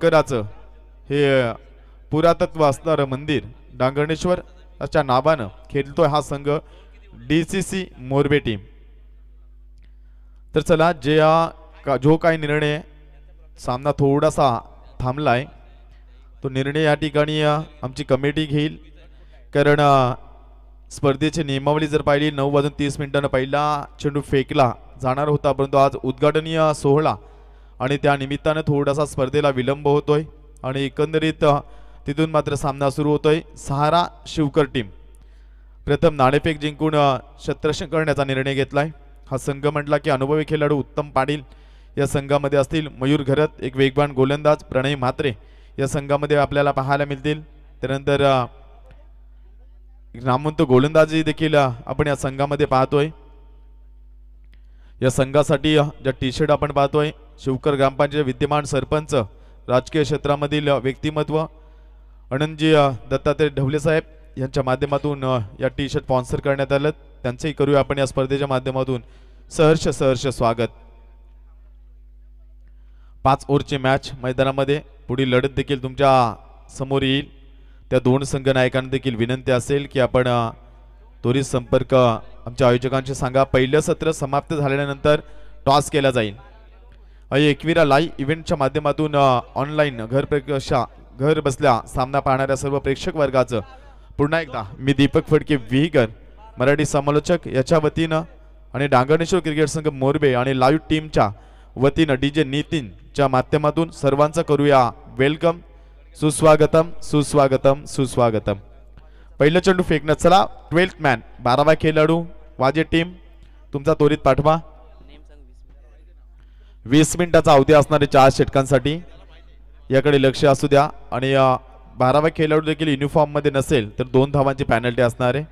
शंकराचं हे पुरातत्व असणारं मंदिर डांगणेश्वर अशा नावानं खेळतोय हा संघ DCC मोरबे टीम। तर चला जो काही निर्णय सामना थोडासा थांबलाय तो निर्णय या ठिकाणी आमची कमिटी घेईल, कारण स्पर्धेची नियमावली जर पाहिली 9:30 पहिला चेंडू फेकला जाणार होता, परंतु आज उद्घाटनीय सोहळा आणि त्या निमित्तानं थोडासा स्पर्धेला विलंब होतोय आणि एकंदरीत तिथून मात्र सामना सुरू होतोय। सहारा शिवकर टीम प्रथम नाणेफेक जिंकून क्षेत्ररक्षण करण्याचा निर्णय घेतलाय। हा संघ म्हटला की अनुभवी खेळाडू उत्तम पाटील या संघामध्ये असतील, मयूर घरत एक वेगवान गोलंदाज प्रणय म्हात्रे या संघामध्ये आपल्याला पाहायला मिळतील। त्यानंतर नामवंत गोलंदाजी देखील आपण या संघामध्ये पाहतोय। या संघासाठी ज्या टी-शर्ट आपण पाहतोय शिवकर ग्रामपंचायत विद्यमान सरपंच राजकीय क्षेत्रामधील व्यक्तिमत्व आनंदजी दत्तात्रय ढवले साहेब यांच्या माध्यमातून या टी-शर्ट स्पॉन्सर करण्यात आलं, त्यांचंही करूया आपण या स्पर्धेच्या माध्यमातून सहर्ष स्वागत। 5 ओव्हरची मॅच मैदानामध्ये पुढील लढत देखील तुमच्या समोर येईल। त्या दोन संघ नायकांना देखील विनंती असेल की आपण त्वरित संपर्क आमच्या आयोजकांशी सांगा। पहिलं सत्र समाप्त झाल्यानंतर टॉस केला जाईल। एकविरा लाईव्ह इव्हेंटच्या माध्यमातून ऑनलाईन घर बसल्या सामना पाहणाऱ्या सर्व प्रेक्षक वर्गाचं पुन्हा एकदा मी दीपक फडके विहीकर मराठी समालोचक याच्या वतीनं आणि डांगणेश्वर क्रिकेट संघ मोरबे आणि लाईव्ह टीमच्या वतीनं DJ नितीनच्या माध्यमातून सर्वांचं करूया वेलकम, सुस्वागतम सुस्वागतम सुस्वागतम। पहिलं चेंडू फेकण्यात चला 12th मॅन 12वा खेळाडू वाजे टीम तुमचा त्वरित पाठवा। 20 मिनिटाचा अवधी असणारे 4 षटकांसाठी याकडे लक्ष असू द्या आणि 12वा खेळाडू देखील युनिफॉर्म मध्ये नसेल तर 2 धावांची पेनल्टी असणार आहे।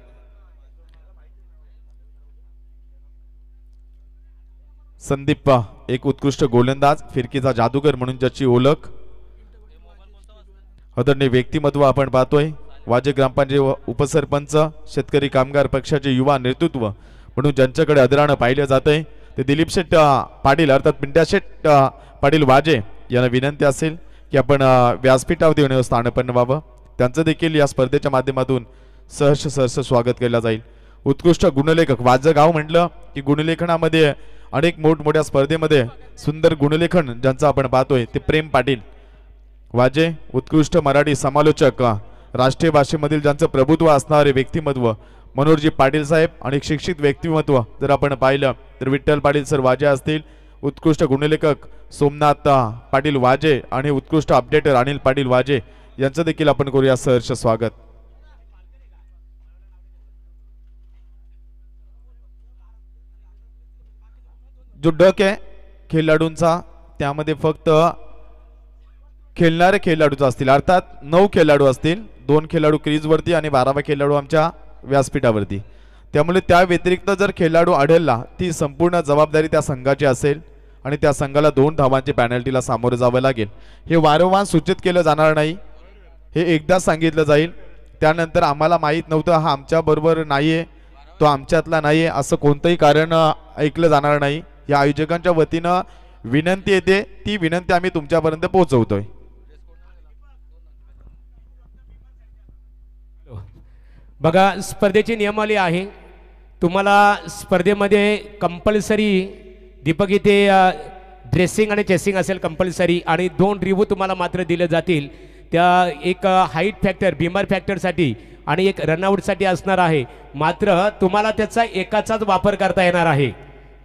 संदीप एक उत्कृष्ट गोलंदाज फिरकीचा जादूगर म्हणून ज्याची ओळख आदरणीय व्यक्तिमत्व आपण पाहतोय। वाजे ग्रामपंचायत उपसरपंच शेतकरी कामगार पक्षाचे युवा नेतृत्व म्हणून ज्यांच्याकडे आदराने पाहिले जाते ते दिलीप शेठ पाटील अर्थात पिंट्या शेठ पाटील वाजे यांना विनंती असेल की आपण व्यासपीठावरती येऊन स्थानपन्न व्हावं। त्यांचं देखील या स्पर्धेच्या माध्यमातून सहर्ष स्वागत केलं जाईल। उत्कृष्ट गुणलेखक वाजगाव म्हटलं की गुणलेखनामध्ये अनेक मोठमोठ्या स्पर्धेमध्ये सुंदर गुणलेखन ज्यांचं आपण पाहतोय ते प्रेम पाटील वाजे। उत्कृष्ट मराठी समालोचक राष्ट्रीय भाषेमधील ज्यांचं प्रभुत्व असणारे व्यक्तिमत्व मनोहरजी पाटील साहेब आणि शिक्षित व्यक्तिमत्व जर आपण पाहिलं तर विठ्ठल पाटील सर वाजे असतील। उत्कृष्ट गुणलेखक सोमनाथ पाटील वाजे आणि उत्कृष्ट अपडेटर अनिल पाटील वाजे यांचं देखील आपण करूया सहर्ष स्वागत। जो डक आहे खेळाडूंचा त्यामध्ये फक्त खेळणारे खेळाडूच असतील, अर्थात 9 खेळाडू असतील, 2 खेळाडू क्रीजवरती आणि 12वा खेळाडू आमच्या व्यासपीठावरती। त्यामुळे त्या व्यतिरिक्त जर खेळाडू आढळला ती संपूर्ण जबाबदारी त्या संघाची असेल आणि त्या संघाला 2 धावांची पेनल्टीला सामोरे जावं लागेल। हे वारंवार सूचित केलं जाणार नाही, हे एकदा सांगितलं जाईल। त्यानंतर आम्हाला माहीत नव्हतं हा आमच्या बरोबर नाहीये तो आमच्यातला नाहीये असं कोणतंही कारण ऐकलं जाणार नाही। या आयोजकांच्या वतीनं विनंती येते, ती विनंती आम्ही तुमच्यापर्यंत पोहोचवतोय। बघा स्पर्धेची नियमावली आहे, तुम्हाला स्पर्धेमध्ये कंपल्सरी दीपक इथे ड्रेसिंग आणि चेसिंग असेल कंपल्सरी आणि 2 रिव्ह्यू तुम्हाला मात्र दिले जातील। त्या एक हाईट फॅक्टर बिमार फॅक्टरसाठी आणि एक रनआउटसाठी असणार आहे, मात्र तुम्हाला त्याचा एकाचाच वापर करता येणार आहे।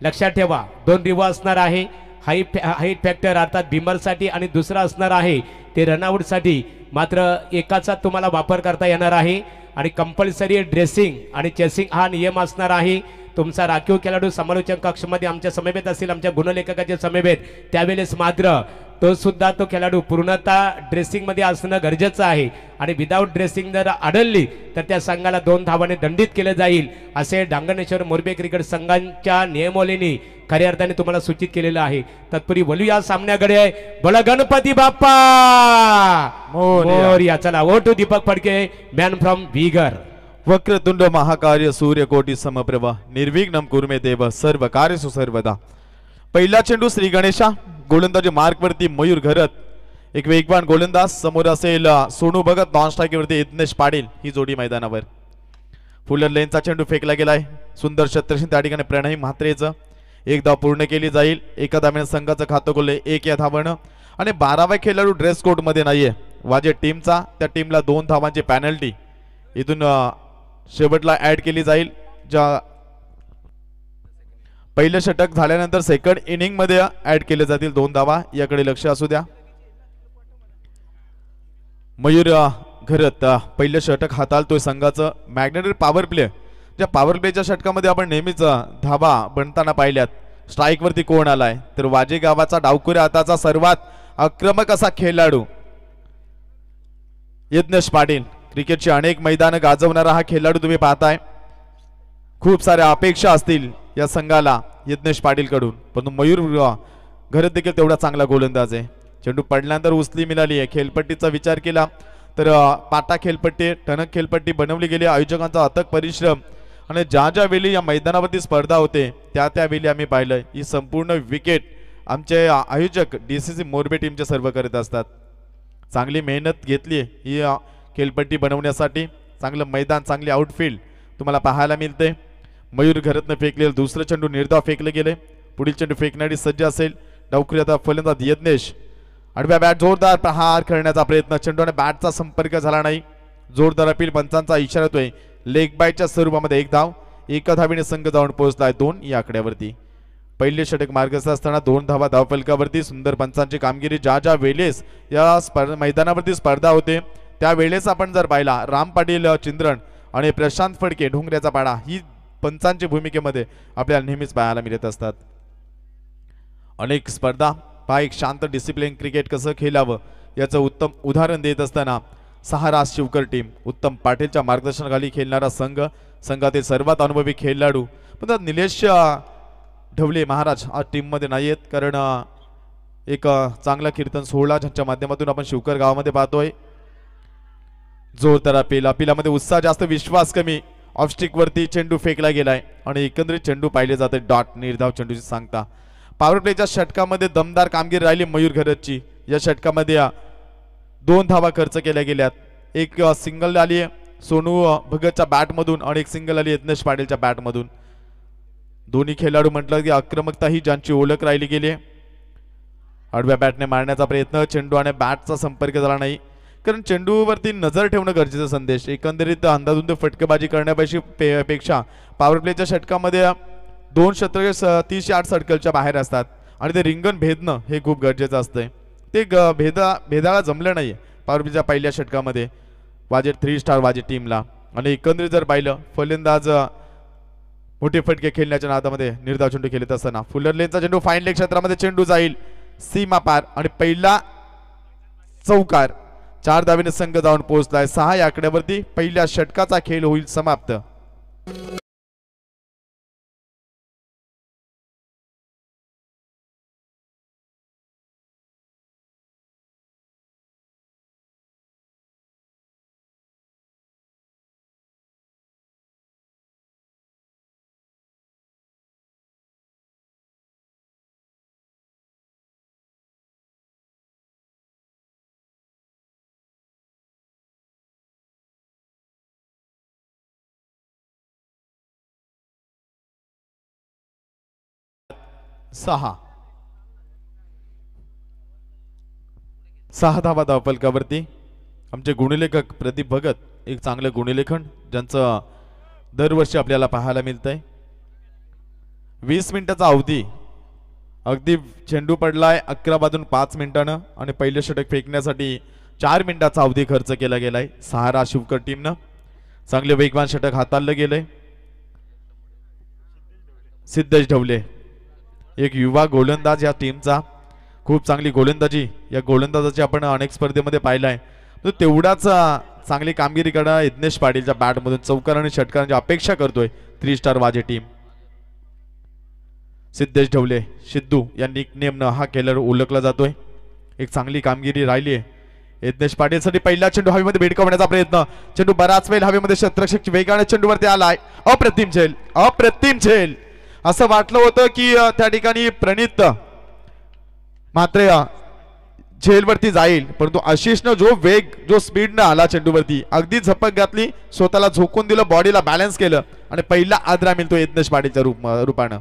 लक्षात ठेवा 2 रिव्ह्यू असणार आहे, हाईट फॅक्टर अर्थात बिमारसाठी आणि दुसरा असणार आहे ते रनआउटसाठी, मात्र एकाचा तुम्हाला वापर करता येणार आहे। आणि कंपल्सरी ड्रेसिंग आणि चेसिंग हा नियम असणार आहे। तुमचा राखीव खेळाडू समालोचन कक्षमध्ये आमच्या समेत असेल, आमच्या गुणलेखकाच्या समेत, त्यावेळेस मात्र तो खेळाडू पूर्णतः ड्रेसिंग मध्ये असणं गरजेचं आहे आणि विदाउट ड्रेसिंग जर आढळली तर त्या संघाला 2 धावाने दंडित केले जाईल असे डांगणेश्वर मोरबे क्रिकेट संघांच्या नियमावलीने खऱ्या अर्थाने तुम्हाला सूचित केलेलं आहे। तत्पूर्वी बोलू या सामन्याकडे, बोला गणपती बाप्पा मोरया। चला over to Deepak Phadke man from विगर। वक्रतुंड महाकार्य सूर्यकोटी समप्रभ निर्विघ्नं कुर्मे देव सर्व कार्यसु सर्वदा। पहिला चेंडू श्री गणेशा गोलंदाजी मार्क वरती मयूर घरत एक वेगवान गोलंदाज समोर असेल सोनू भगत, नॉन स्ट्राईकवरती यज्ञेश पाटील ही जोडी मैदानावर. फुलर लेनचा चेंडू फेकला गेलाय. सुंदर क्षेत्ररक्षण त्या ठिकाणी प्रणय म्हात्रेचं. एक धाव पूर्ण केली जाईल. एका धावेने संघाचं खातं खोलले 1 या धावानं. आणि 12वा खेळाडू ड्रेस कोड मध्ये नाहीये वाजे टीमचा. त्या टीमला 2 धावांची पॅनल्टी इथून शेवटला ऍड केली जाईल. ज्या पहिलं षटक झाल्यानंतर सेकंड इनिंग मध्ये ऍड केले जातील 2 धावा. याकडे लक्ष असू द्या. मयूर घरत पहिलं षटक हाताळतोय संघाचं. मॅग्नेटिक पॉवर प्ले, ज्या पॉवर प्लेच्या षटकामध्ये आपण नेहमीच धावा बनताना पाहिल्यात. स्ट्राईक वरती कोण आलाय तर वाजे गावाचा डावखुऱ्या हाताचा सर्वात आक्रमक असा खेळाडू यज्ञेश पाटील. क्रिकेटची अनेक मैदानं गाजवणारा हा खेळाडू तुम्ही पाहताय. खूप साऱ्या अपेक्षा असतील या संघाला यज्ञेश पाटील कडून, पण मयूर घरत देखील तेवढा चांगला गोलंदाज आहे. चेंडू पडल्यानंतर उचली मिळाली आहे. खेळपट्टीचा विचार केला तर पाटा खेळपट्टी, टणक खेळपट्टी बनवली गेली. आयोजकांचा अथक परिश्रम आणि ज्या वेळी या मैदानावरती स्पर्धा होते त्या वेळी आम्ही पाहिलं ही संपूर्ण विकेट आमचे आयोजक DCC मोरबे टीमचे सर्व करत असतात. चांगली मेहनत घेतली ही खेळपट्टी बनवण्यासाठी. चांगलं मैदान, चांगली आउटफील्ड तुम्हाला पाहायला मिळते. मयूर घरतनं फेकलेलं दुसरं चेंडू निर्धाव फेकले गेले. पुढील चेंडू फेकण्यासाठी सज्ज असेल डावखुऱ्या फलंदाज यज्ञेश. आडव्या बॅट जोरदार प्रहार करण्याचा प्रयत्न. चेंडूने बॅटचा संपर्क झाला नाही. जोरदार अपील पंचांचा इशारा होतोय. लेग बायच्या स्वरूपामध्ये 1 धाव. एका धावीने संघ जाऊन पोहोचलाय 2 या आकड्यावरती. पहिले षटक मार्गस्थ असताना 2 धावा धावफलकावरती. सुंदर पंचांची कामगिरी. ज्या वेळेस या मैदानावरती स्पर्धा होते त्यावेळेस आपण जर पाहिला राम पाटील चिंद्रण आणि प्रशांत फडके ढोंगऱ्याचा पाडा ही पंचांच्या भूमिकेमध्ये आपल्याला नेहमीच पाहायला मिळत असतात. अनेक स्पर्धा पहा एक शांत डिसिप्लिन क्रिकेट कसं खेळावं याचं उत्तम उदाहरण देत असताना सहारा शिवकर टीम उत्तम पाटीलच्या मार्गदर्शनाखाली खेळणारा संघ. संघातील सर्वात अनुभवी खेळाडू पण निलेश ढवले महाराज आज टीम मध्ये नाही आहेत, कारण एक चांगला कीर्तन सोहळा ज्यांच्या माध्यमातून आपण शिवकर गावामध्ये पाहतोय. जोरदार अपील. अपिलामध्ये उत्साह जास्त, विश्वास कमी. ऑफस्टिक वरती चेंडू फेकला गेलाय आणि एकंदरीत चेंडू पाहिले जाते डॉट. निर्धाव चेंडूची सांगता. पॉवर प्लेच्या षटकामध्ये दमदार कामगिरी राहिली मयूर घरतची. या षटकामध्ये 2 धावा खर्च केल्या गेल्यात. एक सिंगल आली सोनू भगतच्या बॅटमधून आणि एक सिंगल आली यज्ञेश पाटीलच्या बॅटमधून. दोन्ही खेळाडू म्हटलं की आक्रमकता ही ज्यांची ओळख राहिली गेली. आडव्या बॅटने मारण्याचा प्रयत्न. चेंडू आणि बॅटचा संपर्क झाला नाही, कारण चेंडूवरती नजर ठेवणं गरजेचा संदेश. एकंदरीत अंदाधुंद फटकेबाजी करण्यापेक्षा पॉवर प्लेच्या षटकामध्ये 2 षटके 30 यार्ड सर्कलच्या बाहेर असतात आणि ते रिंगण भेदणं हे खूप गरजेचं असतंय. ते भेदाला जमलं नाही पॉवर प्लेच्या पहिल्या षटकामध्ये वाजे 3 स्टार वाजे टीमला. आणि एकंदरीत जर पाहिलं फलंदाज मोठे फटके खेळण्याच्या नादामध्ये निर्धाव चेंडू खेळत असताना फुलर लेनचा चेंडू फाईन लेग क्षेत्रामध्ये चेंडू जाईल सीमा पार आणि पहिला चौकार. 4 धावेने संघ जाऊन पोहोचलाय 6 या आकड्यावरती. पहिल्या षटकाचा खेळ होईल समाप्त. सहा धावा धावफलकावरती. आमचे गुणलेखक प्रदीप भगत एक चांगलं गुणलेखन ज्यांचं दरवर्षी आपल्याला पाहायला मिळतंय. 20 मिनिटाचा अवधी. अगदी चेंडू पडलाय 11 वाजून 5 मिनिटानं आणि पहिले षटक फेकण्यासाठी 4 मिनिटाचा अवधी खर्च केला गेलाय सहारा शिवकर टीमनं. चांगले वेगवान षटक हाताळलं गेलंय. सिद्धेश ढवले एक युवा गोलंदाज या टीमचा. खूप चांगली गोलंदाजी या गोलंदाजाची आपण अनेक स्पर्धेमध्ये पाहिलाय. तो तेवढाच चांगली कामगिरी करणारा यज्ञेश पाटीलच्या बॅटमधून चौकार आणि षटकारांची अपेक्षा करतोय 3 स्टार वाजे टीम. सिद्धेश ढवले सिद्धू या निकनेमनं हा खेळाडू ओळखला जातोय. एक चांगली कामगिरी राहिली आहे यज्ञेश पाटीलसाठी. पहिला चेंडू हवेमध्ये भिडकवण्याचा प्रयत्न. चेंडू बराच वेळ हवेमध्ये क्षेत्ररक्षक वेगाने चेंडूवरती आलाय. अप्रतिम झेल, अप्रतिम झेल. असं वाटलं होतं की त्या ठिकाणी प्रणित मात्र झेलवरती जाईल, परंतु आशिषनं जो वेग जो स्पीडनं आला चेंडूवरती, अगदी झपक घातली, स्वतःला झोकून दिलं, बॉडीला बॅलन्स केलं आणि पहिला आदरा मिळतो यज्ञेश पाटीलच्या रूपानं.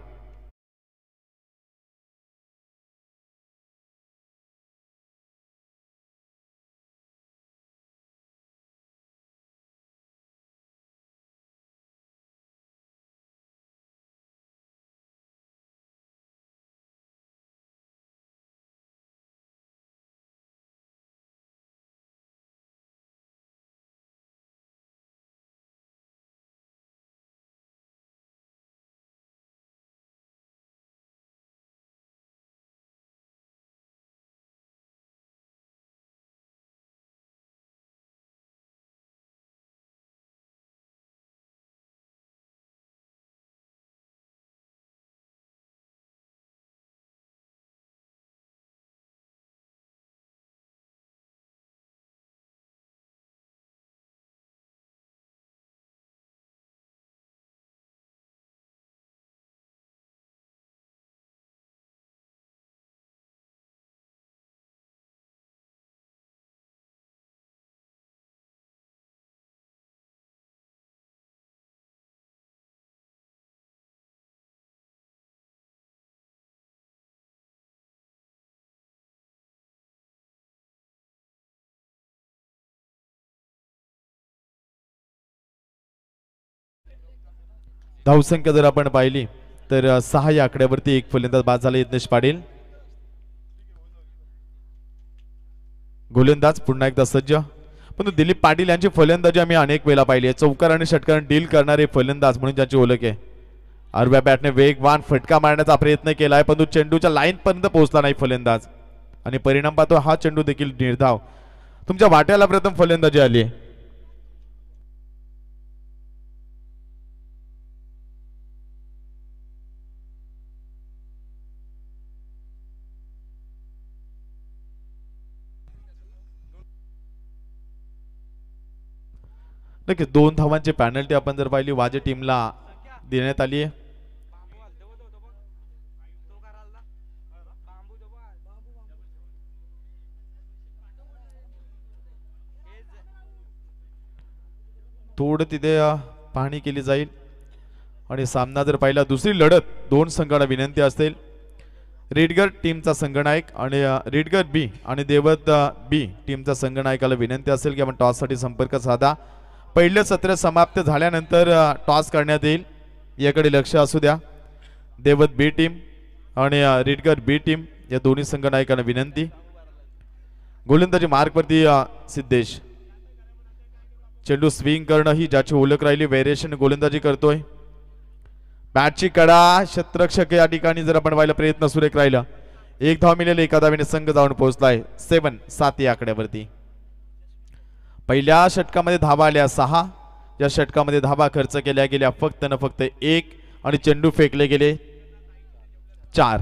धावसंख्या जर आपण पाहिली तर 6 या आकड्यावरती एक फलंदाज बाद झाला यज्ञेश पाटील. गोलंदाज पुन्हा एकदा सज्ज, पण दिलीप पाटील यांची फलंदाजी आम्ही अनेक वेळा पाहिली आहे. चौकार आणि षटकार डील करणारे फलंदाज म्हणून ज्याची ओळख आहे. आडव्या बॅटने वेगवान फटका मारण्याचा प्रयत्न केलाय, परंतु चेंडूच्या लाईन पर्यंत पोहोचला नाही फलंदाज आणि परिणाम पाहतो हा चेंडू देखील निर्धाव. तुमच्या वाट्याला प्रथम फलंदाजी आली आहे. नक्कीच 2 धावांची पॅनल्टी आपण जर पाहिली वाजे टीमला देण्यात आली आहे. थोडं तिथे पाहणी केली जाईल आणि सामना जर पाहिला दुसरी लढत 2 संघांना विनंती असेल. रेडगर टीमचा संघनायक आणि रेडगर बी आणि देवत बी टीमचा संघनायकाला विनंती असेल की आपण टॉससाठी संपर्क साधा. पहिलं सत्र समाप्त झाल्यानंतर टॉस करण्यात येईल, याकडे लक्ष असू द्या. देवत बी टीम आणि रेडगर बी टीम या दोन्ही संघनायकांना विनंती. गोलंदाजी मार्कवरती सिद्धेश. चेंडू स्विंग करणं ही ज्याची ओळख राहिली, व्हेरिएशन गोलंदाजी करतोय. बॅटची कडा, शतरक्षक या ठिकाणी जर आपण पाहिलं प्रयत्न सुरेख राहिला. 1 धाव मिळाली, एका धावेने संघ जाऊन पोहोचलाय 7 या आकड्यावरती. पहिल्या षटकामध्ये धावा आल्या 6, या षटकामध्ये धावा खर्च केल्या गेल्या फक्त न फक्त 1 आणि चेंडू फेकले गेले 4.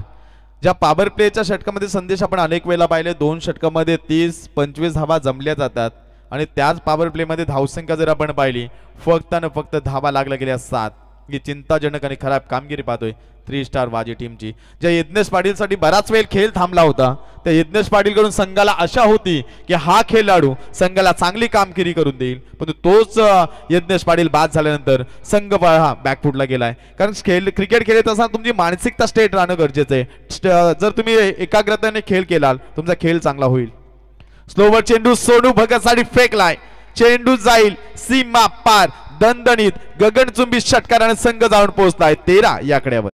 ज्या पॉवर प्लेच्या षटकामध्ये संदेश आपण अनेक वेळा पाहिले, 2 षटकामध्ये 30-25 धावा जमल्या जातात आणि त्याच पॉवर प्लेमध्ये धावसंख्या जर आपण पाहिली फक्त न फक्त धावा लागल्या गेल्या 7. ही चिंताजनक आणि खराब कामगिरी पाहतोय 3 स्टार वाजी टीमची. ज्या यज्ञेश पाटील साठी बराच वेळ खेळ थांबला होता, त्या यज्ञेश पाटील कडून संघाला आशा होती की हा खेळाडू संघाला चांगली कामगिरी करून देईल, पण तोच यज्ञेश पाटील बाद झाल्यानंतर संघ हा बॅकफुटला गेलाय. कारण क्रिकेट खेळत असताना तुमची मानसिकता स्टेट राहणं गरजेचं आहे. जर तुम्ही एकाग्रतेने खेळ केलाल तुमचा खेळ चांगला होईल. स्लोवर चेंडू सोनू भगतसाठी फेकलाय, चेंडू जाईल सीमा पार, दणदणीत गगनचुंबी षटकाराने संघ जाऊन पोहोचलाय 13 या आकड्यावर.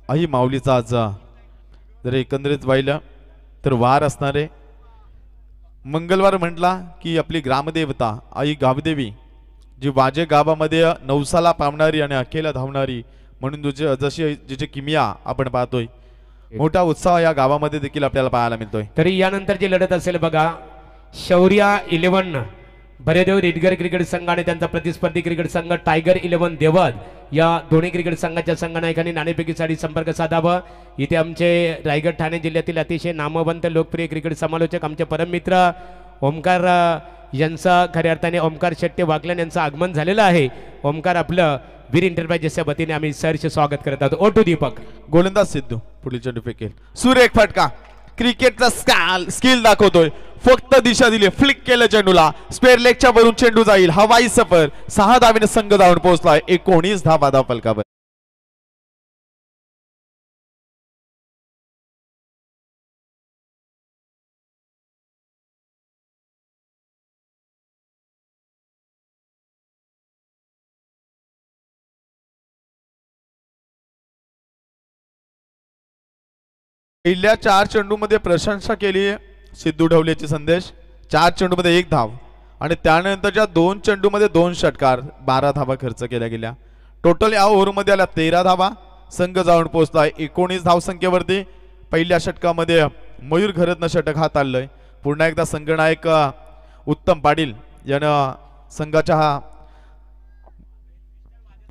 आई माऊलीचा आज जर एकंदरीत पाहिलं तर वार असणारे मंगळवार म्हटला की आपली ग्रामदेवता आई गावदेवी जी वाजे गावामध्ये नवसाला पावणारी आणि अखेला धावणारी म्हणून जशी जिची किमिया आपण पाहतोय, मोठा उत्साह या गावामध्ये देखील आपल्याला पाहायला मिळतोय. तरी यानंतरची लढत असेल बघा, शौर्या 11 भरेदेव रेडगर क्रिकेट संघ आणि त्यांचा प्रतिस्पर्धी क्रिकेट संघ टायगर 11 देवद या दोन्ही क्रिकेट संघाच्या संघनायकांनी नाणेफेकीसाठी संपर्क साधावा. इथे आमचे रायगड ठाणे जिल्ह्यातील अतिशय नामवंत लोकप्रिय क्रिकेट समालोचक आमचे परममित्र ओमकार यांचा खऱ्या अर्थाने ओमकार शेट्टे वाकलन यांचं आगमन झालेलं आहे. ओमकार आपलं वीर एंटरप्राइजेसच्या वतीने आम्ही सहर्ष स्वागत करत आहोत. ओ टू दीपक. गोलंदाज सिद्धू पुढील चेंडू फेकेल. सुरेख फटका. क्रिकेटचा स्किल दाखवतोय. फक्त दिशा दिली, फ्लिक केलं चेंडूला. स्पेअर लेगच्या वरून चेंडू जाईल. हवाई सफर. 6 धावेने संघ धावून पोहोचलाय. 19 धावा धाव फलकावर. पहिल्या 4 चेंडूमध्ये प्रशंसा केली सिद्धू ढवलेची. संदेश 4 चेंडूमध्ये 1 धाव आणि त्यानंतरच्या 2 चेंडूमध्ये 2 षटकार. 12 धावा खर्च केल्या गेल्या. टोटल या ओव्हरमध्ये आल्या 13 धावा. संघ जाऊन पोहोचलाय 19 धावसंख्येवरती. पहिल्या षटकामध्ये मयूर घरतनं षटक हाताळलंय. पुन्हा एकदा संघनायक उत्तम पाटील यानं संघाच्या हा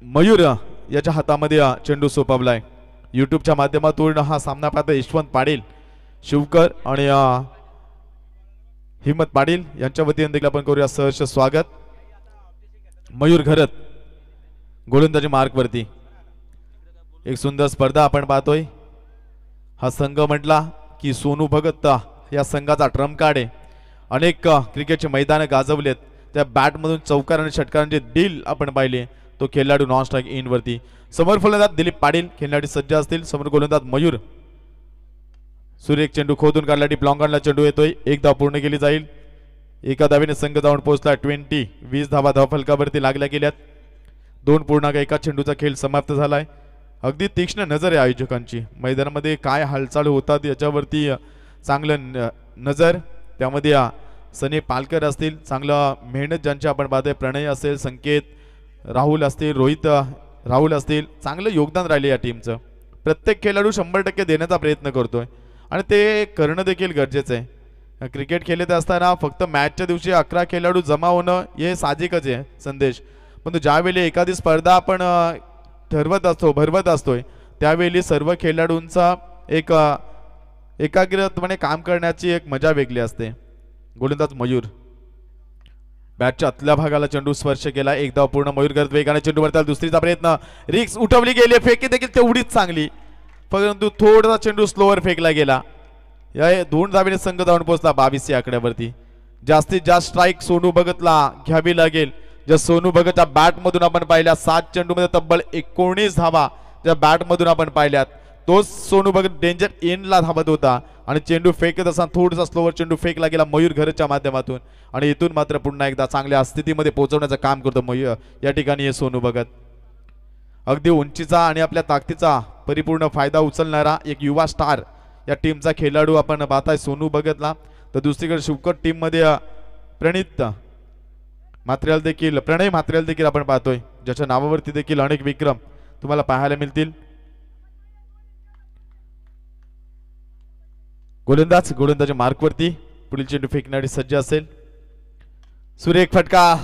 मयूर याच्या हातामध्ये चेंडू सोपवलाय. यूट्यूबच्या माध्यमातून हा सामना पाहता यशवंत पाटील, शिवकर आणि हिम्मत पाटील यांच्या वतीने देखील आपण करूया सहर्ष स्वागत. मयूर घरत गोलंदाजी मार्कवरती. एक सुंदर स्पर्धा आपण पाहतोय. हा संघ म्हटला की सोनू भगत या संघाचा ट्रम्प कार्ड आहे. अनेक क्रिकेटचे मैदान गाजवलेत. त्या बॅटमधून चौकार आणि षटकारांचे डील आपण पाहिले. तो खेळाडू नॉन स्ट्राईक इन वरती. समोर फलंदाज दिलीप पाटील खेळण्यासाठी सज्ज असतील. समोर गोलंदाज मयूर. सुरेख चेंडू खोदून काढला. डीप लॉंगॉनला चेंडू येतोय. 1 धाव पूर्ण केली जाईल. एका धावेने संघ जाऊन पोहोचला. 20 धावा धाव फलकावरती लागल्या गेल्यात. 2.1 चेंडूचा खेळ समाप्त झालाय. अगदी तीक्ष्ण नजर आहे आयोजकांची. मैदानामध्ये काय हालचाल होतात याच्यावरती चांगलं नजर. त्यामध्ये सनी पालकर असतील. चांगलं मेहनत ज्यांची आपण पाहतोय. प्रणय असेल, संकेत, राहुल असतील, रोहित राहुल असतील. चांगलं योगदान राहिले या टीमचं. प्रत्येक खेळाडू 100% देण्याचा प्रयत्न करतोय आणि ते करणं देखील गरजेचं आहे. क्रिकेट खेळत असताना फक्त मॅचच्या दिवशी 11 खेळाडू जमा होणं हे साहजिकच आहे संदेश. पण ज्यावेळी एखादी स्पर्धा आपण भरवत असतोय त्यावेळी सर्व खेळाडूंचा एक एकाग्रतेने काम करण्याची एक मजा वेगळी असते. गोलंदाज मयूर बॅटच्या आतल्या भागाला चेंडू स्पर्श केला. 1 धाव पूर्ण. मयूर करत वेगाने चेंडू वरता. दुसरीचा प्रयत्न. रिक्स उठवली गेली. फेकी देखील तेवढीच चांगली, परंतु थोडासा चेंडू स्लोअर फेकला गेला. या 2 धावेने संघ जाऊन पोहोचला 22 या आकड्यावरती. जास्तीत जास्त स्ट्राईक सोनू भगतला घ्यावी लागेल. ज्या सोनू भगतच्या बॅटमधून आपण पाहिल्या 7 चेंडूमध्ये तब्बल 19 धावा ज्या बॅटमधून आपण पाहिल्यात. तोच सोनू भगत डेंजर एंडला धावत होता आणि चेंडू फेकत असताना थोडासा स्लोवर चेंडू फेकला गेला मयूर घरच्या माध्यमातून. आणि इथून मात्र पुन्हा एकदा चांगल्या स्थितीमध्ये पोहोचवण्याचं काम करतो मयूर या ठिकाणी. हे सोनू भगत अगदी उंचीचा आणि आपल्या ताकदीचा परिपूर्ण फायदा उचलणारा एक युवा स्टार या टीमचा खेळाडू आपण पाहताय सोनू भगतला. तर दुसरीकडे शिवकर टीम मध्ये प्रणय मात्रेल देखील आपण पाहतोय, ज्याच्या नावावरती देखील अनेक विक्रम तुम्हाला पाहायला मिळतील. गोलंदाजी मार्कवरती पुढील चेंडू फेकण्यासाठी सज्ज असेल. सुरेख फटका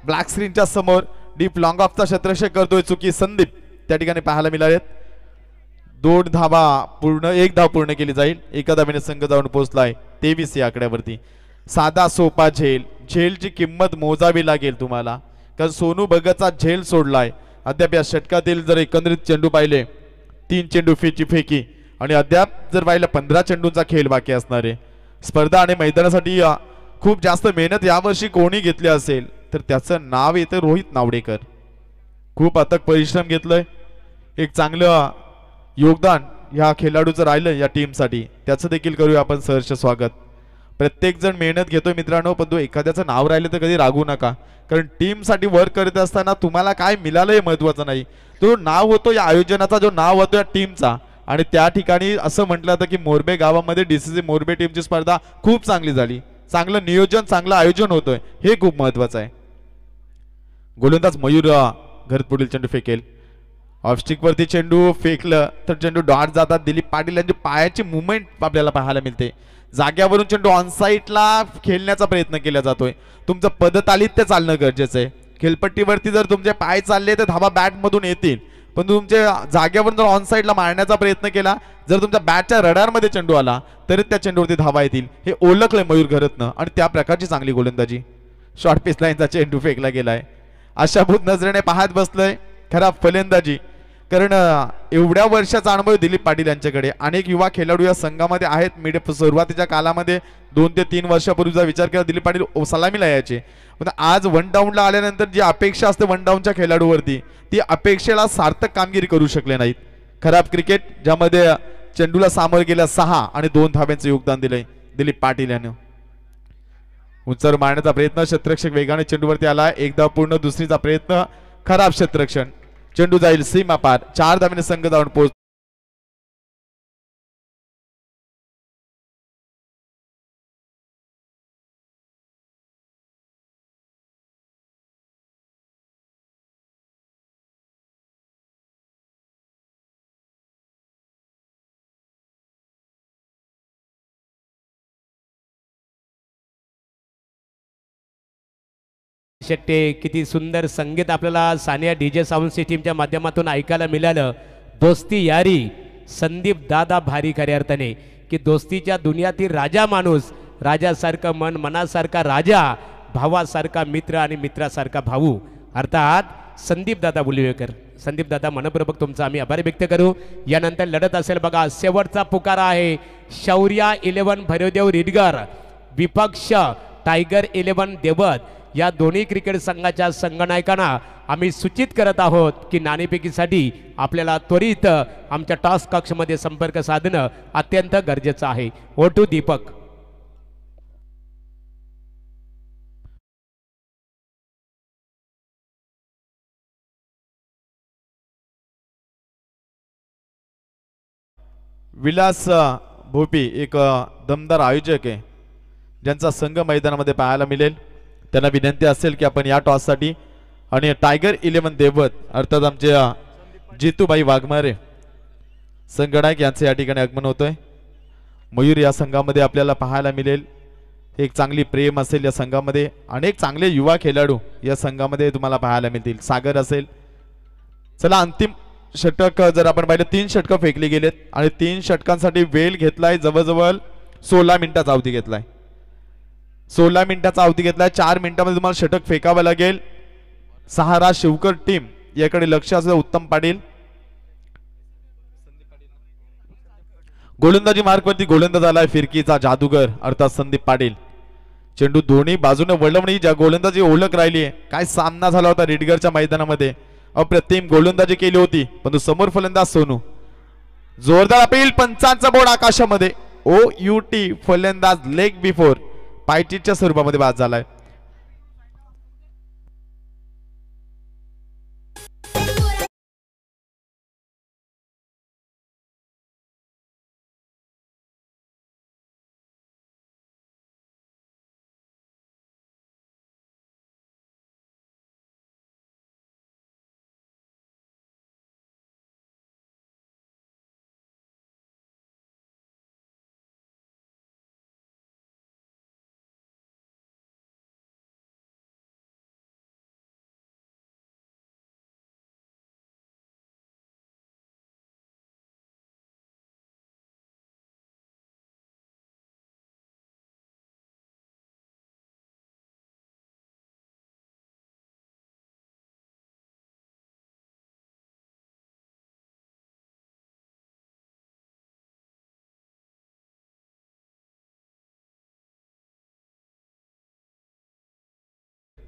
ब्लॅक स्क्रीनच्या समोर. डीप लॉंग ऑफचा क्षेत्ररक्षक करतोय चुकी. संदीप त्या ठिकाणी पाहायला मिळालेत. 2 धावा पूर्ण. 1 धाव पूर्ण केली जाईल. एका धावेने संघ जाऊन पोहोचलाय 23 या आकड्यावरती. साधा सोपा झेलची किंमत मोजावी लागेल तुम्हाला, कारण सोनू भगतचा झेल सोडलाय. अद्याप या षटकातील जर एकंदरीत चेंडू पाहिले 3 चेंडू फेकी आणि अद्याप जर पाहिलं 15 चेंडूंचा खेळ बाकी असणार आहे. स्पर्धा आणि मैदानासाठी खूप जास्त मेहनत यावर्षी कोणी घेतली असेल तर त्याचं नाव येतं रोहित नावडेकर. खूप अथक परिश्रम घेतलंय. एक चांगलं योगदान या खेळाडूचं राहिलं या टीमसाठी. त्याचं देखील करूया आपण सहर्ष स्वागत. प्रत्येक जण मेहनत घेतोय मित्रांनो, पण एखाद्याचं नाव राहिलं तर कधी रागू नका, कारण टीमसाठी वर्क करत असताना तुम्हाला काय मिळालं हे महत्वाचं नाही. तो नाव होतो या आयोजनाचा, जो नाव होतो या टीमचा. आणि त्या ठिकाणी असं म्हटलं जातं की मोरबे गावामध्ये डीसीसी मोरबे टीमची स्पर्धा खूप चांगली झाली. चांगलं नियोजन, चांगलं आयोजन होतोय, हे खूप महत्वाचं आहे. गोलंदाज मयूर घरत पुढील चेंडू फेकेल. ऑफस्टिक वरती चेंडू फेकलं तर चेंडू डॉट जातात. दिलीप पाटील यांची पायाची मुवमेंट आपल्याला पाहायला मिळते. जाग्यावरून चेंडू ऑन साईडला खेळण्याचा प्रयत्न केला जातोय. तुमचं पदतालित्य चालणं गरजेचं आहे. खेळपट्टीवरती जर तुमचे पाय चालले तर धावा बॅट मधून येतील, पण तुमच्या जाग्यावरून जर ऑन साईडला मारण्याचा प्रयत्न केला, जर तुमच्या बॅटच्या रडारमध्ये चेंडू आला तरी त्या चेंडूवरती धावा येतील. हे ओळखलंय मयूर घरतनं आणि त्या प्रकारची चांगली गोलंदाजी. शॉर्ट पिच लाईनचा चेंडू फेकला गेलाय. आशाभूत नजरेने पाहत बसलोय खराब फलंदाजी, कारण एवढ्या वर्षाचा अनुभव दिलीप पाटील यांच्याकडे. अनेक युवा खेळाडू या संघामध्ये आहेत. सुरुवातीच्या कालामध्ये 2 ते 3 वर्षापूर्वीचा विचार केला दिलीप पाटील सलामीला यायचे, पण आज वन डाऊनला आल्यानंतर जी अपेक्षा असते वन डाऊनच्या खेळाडूवरती, ती अपेक्षेला सार्थक कामगिरी करू शकले नाहीत. खराब क्रिकेट ज्यामध्ये चेंडूला सामोरे गेल्या 6 आणि 2 धाब्यांचं योगदान दिलंय दिलीप पाटील यानं. उंचर मारण्याचा प्रयत्न, क्षेत्ररक्षक वेगाने चेंडूवरती आला. एकदा पूर्ण, दुसरीचा प्रयत्न खराब क्षेत्ररक्षण. चेंडू जाईल सीमा पार. 4 धाब्याने संघ जाऊन पोहोच. शेट्टे किती सुंदर संगीत आपल्याला सानिया डीजे साऊंड सिस्टीमच्या माध्यमातून ऐकायला मिळालं. दोस्ती यारी संदीप दादा भारी खऱ्या अर्थाने की दोस्तीच्या दुनियातील राजा माणूस, राजासारखं मन, मनासारखा राजा, भावासारखा मित्र आणि मित्रासारखा भाऊ, अर्थात संदीप दादा बुलिवेकर. संदीप दादा मनपूर्वक तुमचा आम्ही आभार व्यक्त करू. यानंतर लढत असेल बघा, शेवटचा पुकारा आहे. शौर्या 11 भैरवदेव रिडगर विपक्ष टायगर 11 देवत या दोन्ही क्रिकेट संघाच्या संघनायकांना आम्ही सूचित करत आहोत की नाणेफेकीसाठी आपल्याला त्वरित आमच्या टॉस कक्षमध्ये संपर्क साधणं अत्यंत गरजेचं आहे. Over to Deepak. विलास भोपी एक दमदार आयोजक आहे ज्यांचा संघ मैदानामध्ये पाहायला मिळेल. त्यांना विनंती असेल की आपण या टॉससाठी आणि टायगर 11 देवत अर्थात आमचे जितूबाई वाघमारे संघनायक यांचे या ठिकाणी आगमन होतोय. मयूर या संघामध्ये आपल्याला पाहायला मिळेल. एक चांगली प्रेम असेल या संघामध्ये. अनेक चांगले युवा खेळाडू या संघामध्ये तुम्हाला पाहायला मिळतील. सागर असेल. चला, अंतिम षटक जर आपण पाहिलं 3 षटकं फेकली गेलेत आणि 3 षटकांसाठी वेळ घेतलाय जवळजवळ 16 मिनिटाचा अवधी घेतलाय. 16 मिनिटाचा अवधी घेतलाय. 4 मिनिटांमध्ये तुम्हाला षटक फेकावं लागेल. सहारा शिवकर टीम याकडे लक्ष असलं. उत्तम पाटील गोलंदाजी मार्कवरती गोलंदाज आलाय. फिरकीचा जादूगर अर्थात संदीप पाटील. चेंडू दोन्ही बाजूने वळवणी, ज्या गोलंदाजी ओळख राहिली आहे. काय सामना झाला होता रिडगरच्या मैदानामध्ये. अप्रतिम गोलंदाजी केली होती, परंतु समोर फलंदाज सोनू. जोरदार अपील, पंचांचा बोर्ड आकाशामध्ये. OUT फलंदाज लेग बिफोर पायटीच्या स्वरूपामध्ये बाद झालाय.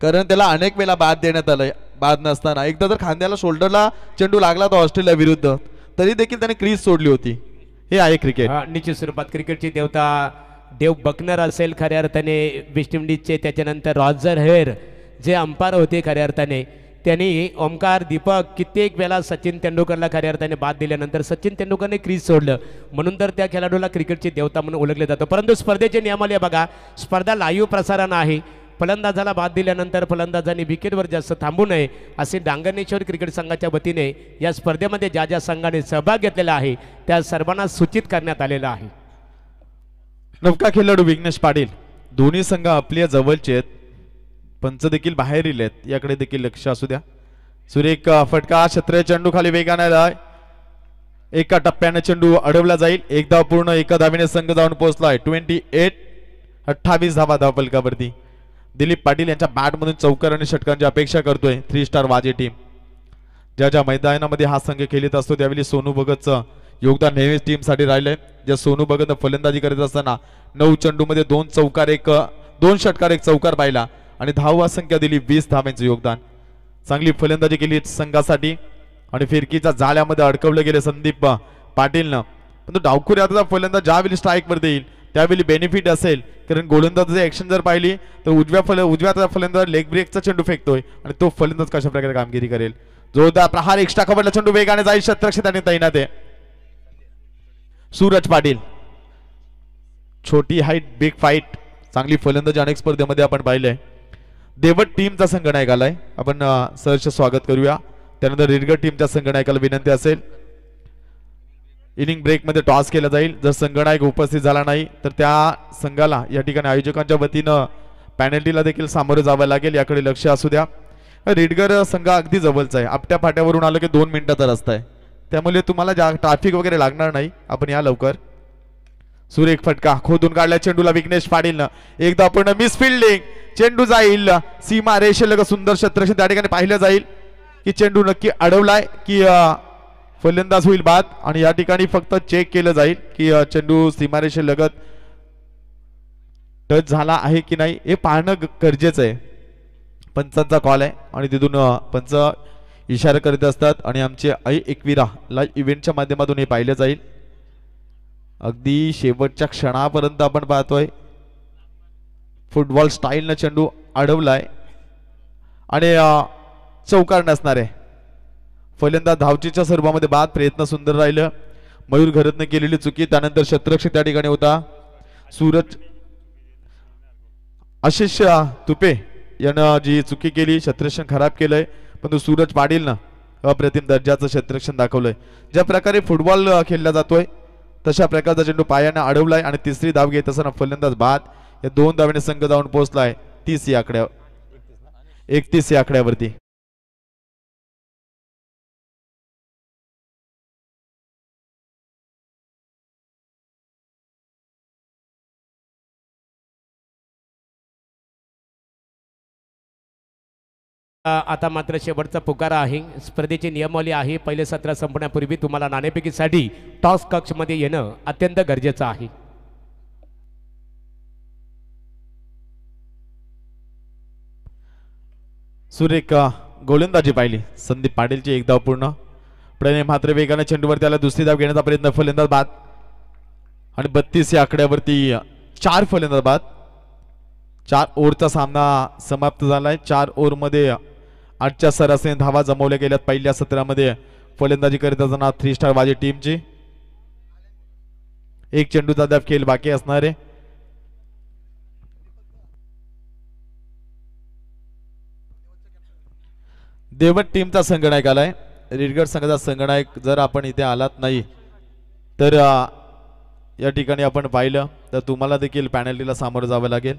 कारण त्याला अनेक वेळा बाद देण्यात आलंय. बाद नसताना एकदा जर खांद्याला शोल्डरला चेंडू लागला तो ऑस्ट्रेलिया विरुद्ध, तरी देखील त्याने क्रीज सोडली होती. हे आहे क्रिकेट. निश्चित स्वरूपात क्रिकेटची देवता देव बकनर असेल खऱ्या अर्थाने वेस्ट इंडिजचे. त्याच्यानंतर रॉजर हेर जे अंपायर होते खऱ्या अर्थाने, त्यांनी ओमकार दीपक कित्येक वेळा सचिन तेंडुलकरला खऱ्या अर्थाने बाद दिल्यानंतर सचिन तेंडुलकरने क्रीज सोडलं, म्हणून तर त्या खेळाडूला क्रिकेटची देवता म्हणून ओळखले जातं. परंतु स्पर्धेचे नियमावली बघा, स्पर्धा लाईव्ह प्रसारण आहे फलंदाजाला बाद दिल्यानंतर फलंदाजांनी विकेटवर जास्त थांबू नये असे डांगणेश्वर क्रिकेट संघाच्या वतीने या स्पर्धेमध्ये ज्या ज्या संघाने सहभाग घेतलेला आहे त्या सर्वांना सूचित करण्यात आलेलं आहे. नवका खेळाडू विघ्नेश पाटील, दोन्ही संघ आपल्या जवळचे आहेत, पंच देखील बाहेर आहेत, याकडे देखील लक्ष असू द्या. सुरेख फटका, क्षत्रिय चेंडू खाली वेगाने आलाय, एका टप्प्याने चेंडू अडवला जाईल. एक धाव पूर्ण, एका धावेने संघ जाऊन पोहोचलाय. 28 धावा धावफलकावरती. दिलीप पाटील यांच्या बॅटमधून चौकार आणि षटकांची अपेक्षा करतोय 3 स्टार वाजे टीम. ज्या ज्या मैदानामध्ये हा संघ खेळत असतो त्यावेळी सोनू भगतचं योगदान नेहमीच टीमसाठी राहिलंय. ज्या सोनू भगतनं फलंदाजी करत असताना 9 चेंडूमध्ये 2 चौकार, 2 षटकार, 1 चौकार पाहिला आणि धावा संख्या दिली 20 धावांचं योगदान. चांगली फलंदाजी केली संघासाठी आणि फिरकीच्या जाळ्यामध्ये अडकवलं गेले संदीप पाटीलनं. पण तो डावखुरी आता फलंदाज ज्यावेळी स्ट्राईकवर देईल त्यावेळी बेनिफिट असेल, कारण गोलंदाजाची ऍक्शन जर पाहिली तर उजव्या फलंदाज लेग ब्रेकचा चेंडू फेकतोय आणि तो फलंदाज कशा प्रकारे कामगिरी करेल. जोरदार प्रहार, एक्स्ट्रा कव्हरला चेंडू वेगाने जाईल, क्षेत्ररक्षक तैनात आहे. सूरज पाटील, छोटी हाईट बिग फाईट, चांगली फलंदाजी अनेक स्पर्धेमध्ये आपण पाहिलंय. देवट टीमचा संघनायक आलाय, आपण सहर्ष स्वागत करूया. त्यानंतर रिडगड टीमच्या संघनायकाला विनंती असेल, इनिंग ब्रेक मध्ये टॉस केला जाईल. जर संघनायक उपस्थित झाला नाही तर त्या संघाला या ठिकाणी आयोजकांच्या वतीनं पॅनल्टीला देखील सामोरं जावं लागेल, याकडे लक्ष असू द्या. रिडगर संघ अगदी जवळचा आहे, आपट्या फाट्यावरून आलं की 2 मिनिटाचा रस्ता आहे, त्यामुळे तुम्हाला ट्रॅफिक वगैरे लागणार नाही. आपण या लवकर. सुरेख फटका, खोदून काढल्या चेंडूला विघ्नेश पाटीलनं, एकदा पूर्ण मिस फिल्डिंग, चेंडू जाईल सीमा रेषेलगत. सुंदर क्षेत्ररक्षण त्या ठिकाणी पाहिलं जाईल की चेंडू नक्की अडवलाय की फलंदाज होईल बाद, आणि या ठिकाणी फक्त चेक केलं जाईल की चेंडू सीमारेषेलगत टच झाला आहे की नाही हे पाहणं गरजेचं आहे. पंचांचा कॉल आहे आणि तिथून पंच इशारा करत असतात आणि आमचे आई एकविरा लाईव्ह इव्हेंटच्या माध्यमातून हे पाहिलं जाईल. अगदी शेवटच्या क्षणापर्यंत आपण पाहतोय फुटबॉल स्टाईलनं चेंडू अडवलाय आणि चौकार नसणार आहे. फलंदाज धावचीच्या सर्वांमध्ये बाद, प्रयत्न सुंदर राहिलं. मयूर घरतनं केलेली चुकी, त्यानंतर क्षेत्ररक्षक त्या ठिकाणी होता सूरज आशिष तुपे यानं जी चुकी केली, क्षेत्ररक्षण खराब केलंय, पण सूरज पाटीलनं अप्रतिम दर्जाचं क्षेत्ररक्षण दाखवलंय. ज्या प्रकारे फुटबॉल खेळला जातोय तशा प्रकारचा चेंडू पायाने अडवलाय आणि तिसरी धाव घेत असताना फलंदाज बाद. या 2 धावेने संघ जाऊन पोहोचलाय 31 या आकड्यावरती. आता मात्र शेवटचा पुकारा आहे. स्पर्धेची नियमावली आहे, पहिले सत्र संपण्यापूर्वी तुम्हाला नाणेफेकीसाठी टॉस कक्षमध्ये येणं अत्यंत गरजेचं आहे. सुरेख गोलंदाजी पाहिली संदीप पाटीलची, 1 धाव पूर्ण. प्रणय मात्र वेगाने चेंडूवर त्याला दुसरी धाव घेण्याचा प्रयत्न, फलंदाज बाद आणि 32 या आकड्यावरती 4 फलंदाज बाद. 4 ओव्हरचा सामना समाप्त झालाय. 4 ओव्हरमध्ये 8च्या सरासरी धावा जमवल्या गेल्यात. पहिल्या सत्रामध्ये फलंदाजी करीत असताना 3 स्टार बाजी टीमची 1 चेंडूचा अद्याप खेळ बाकी असणार आहे. देवट टीमचा संघनायक आलाय. रिडगड संघाचा संघनायक जर आपण इथे आलात नाही तर या ठिकाणी आपण पाहिलं तर तुम्हाला देखील पॅनल्टीला सामोरं जावं लागेल.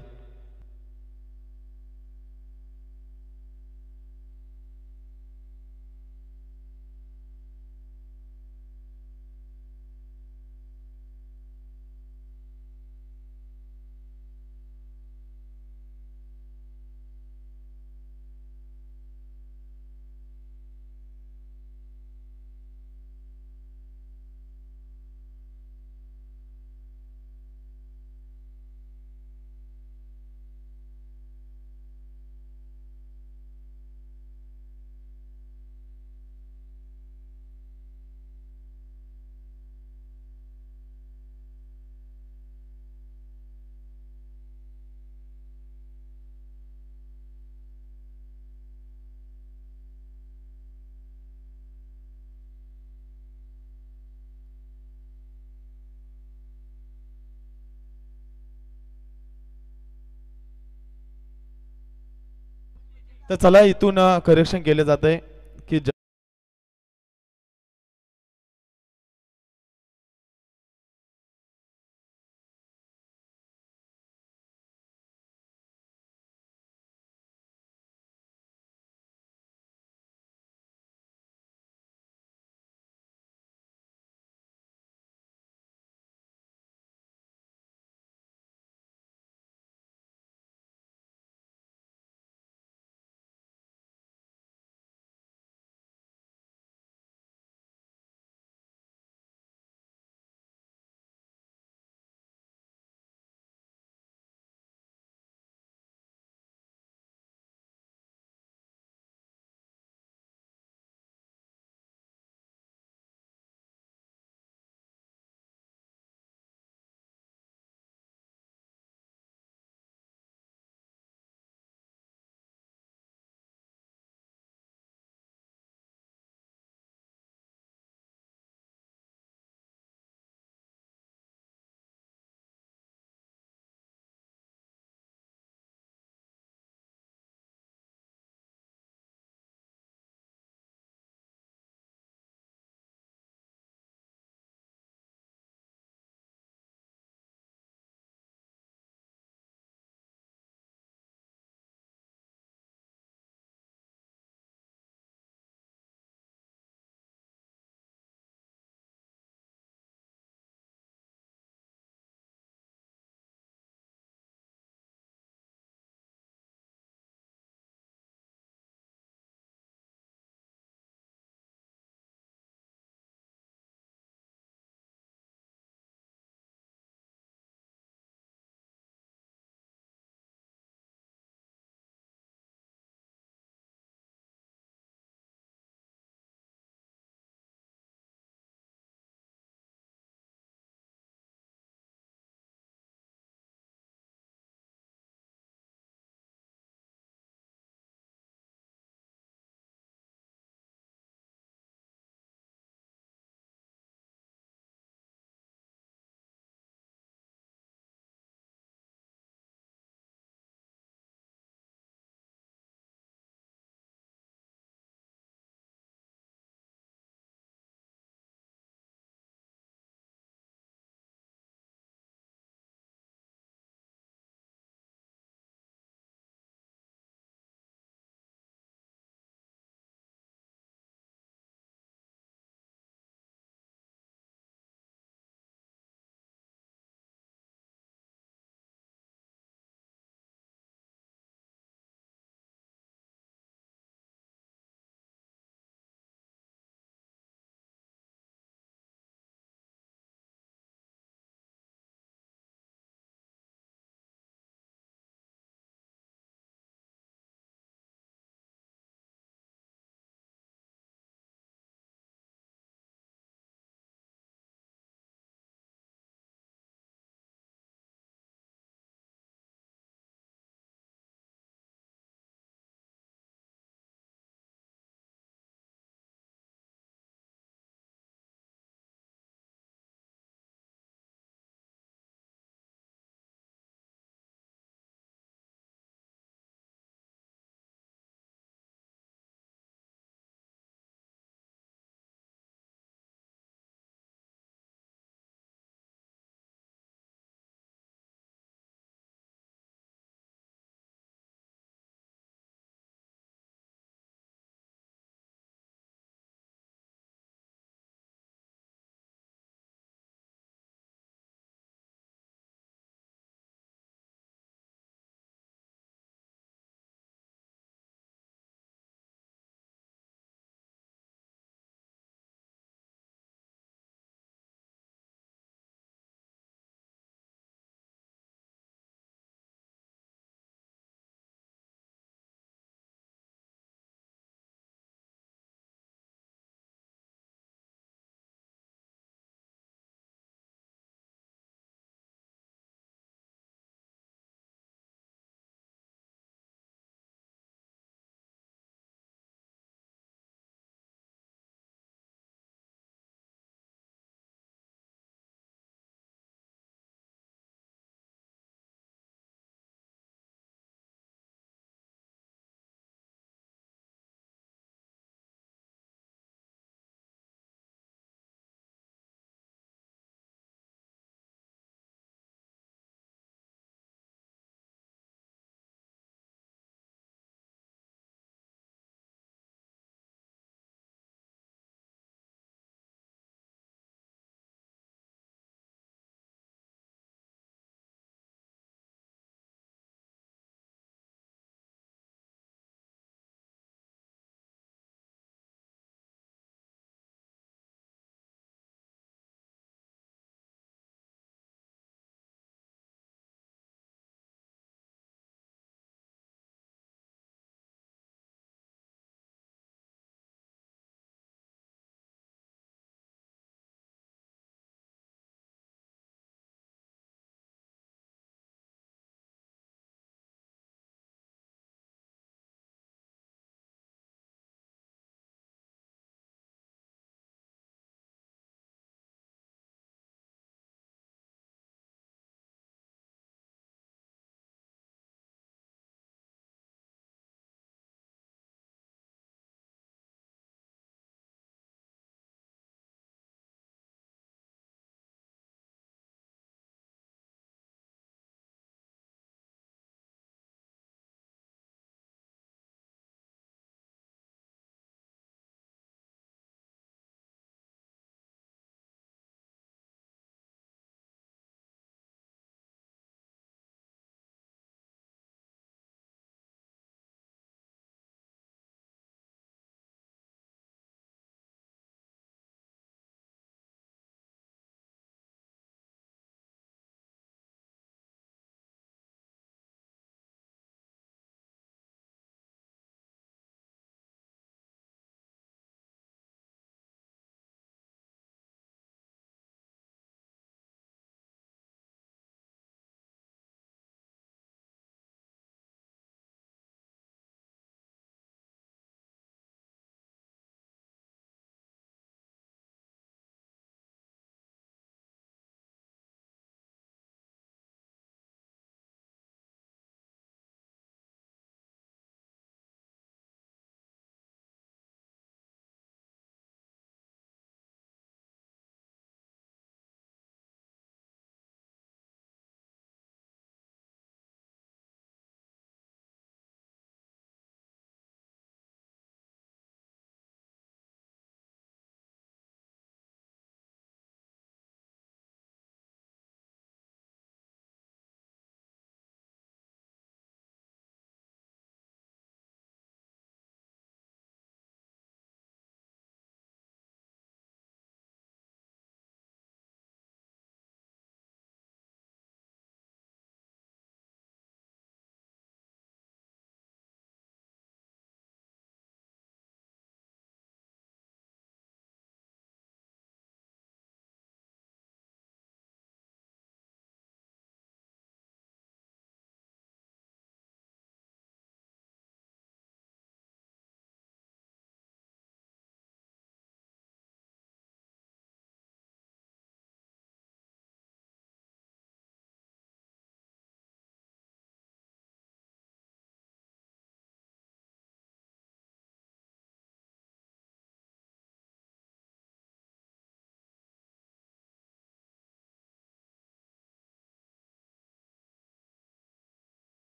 तर चला इथून करेक्शन केले जात आहे की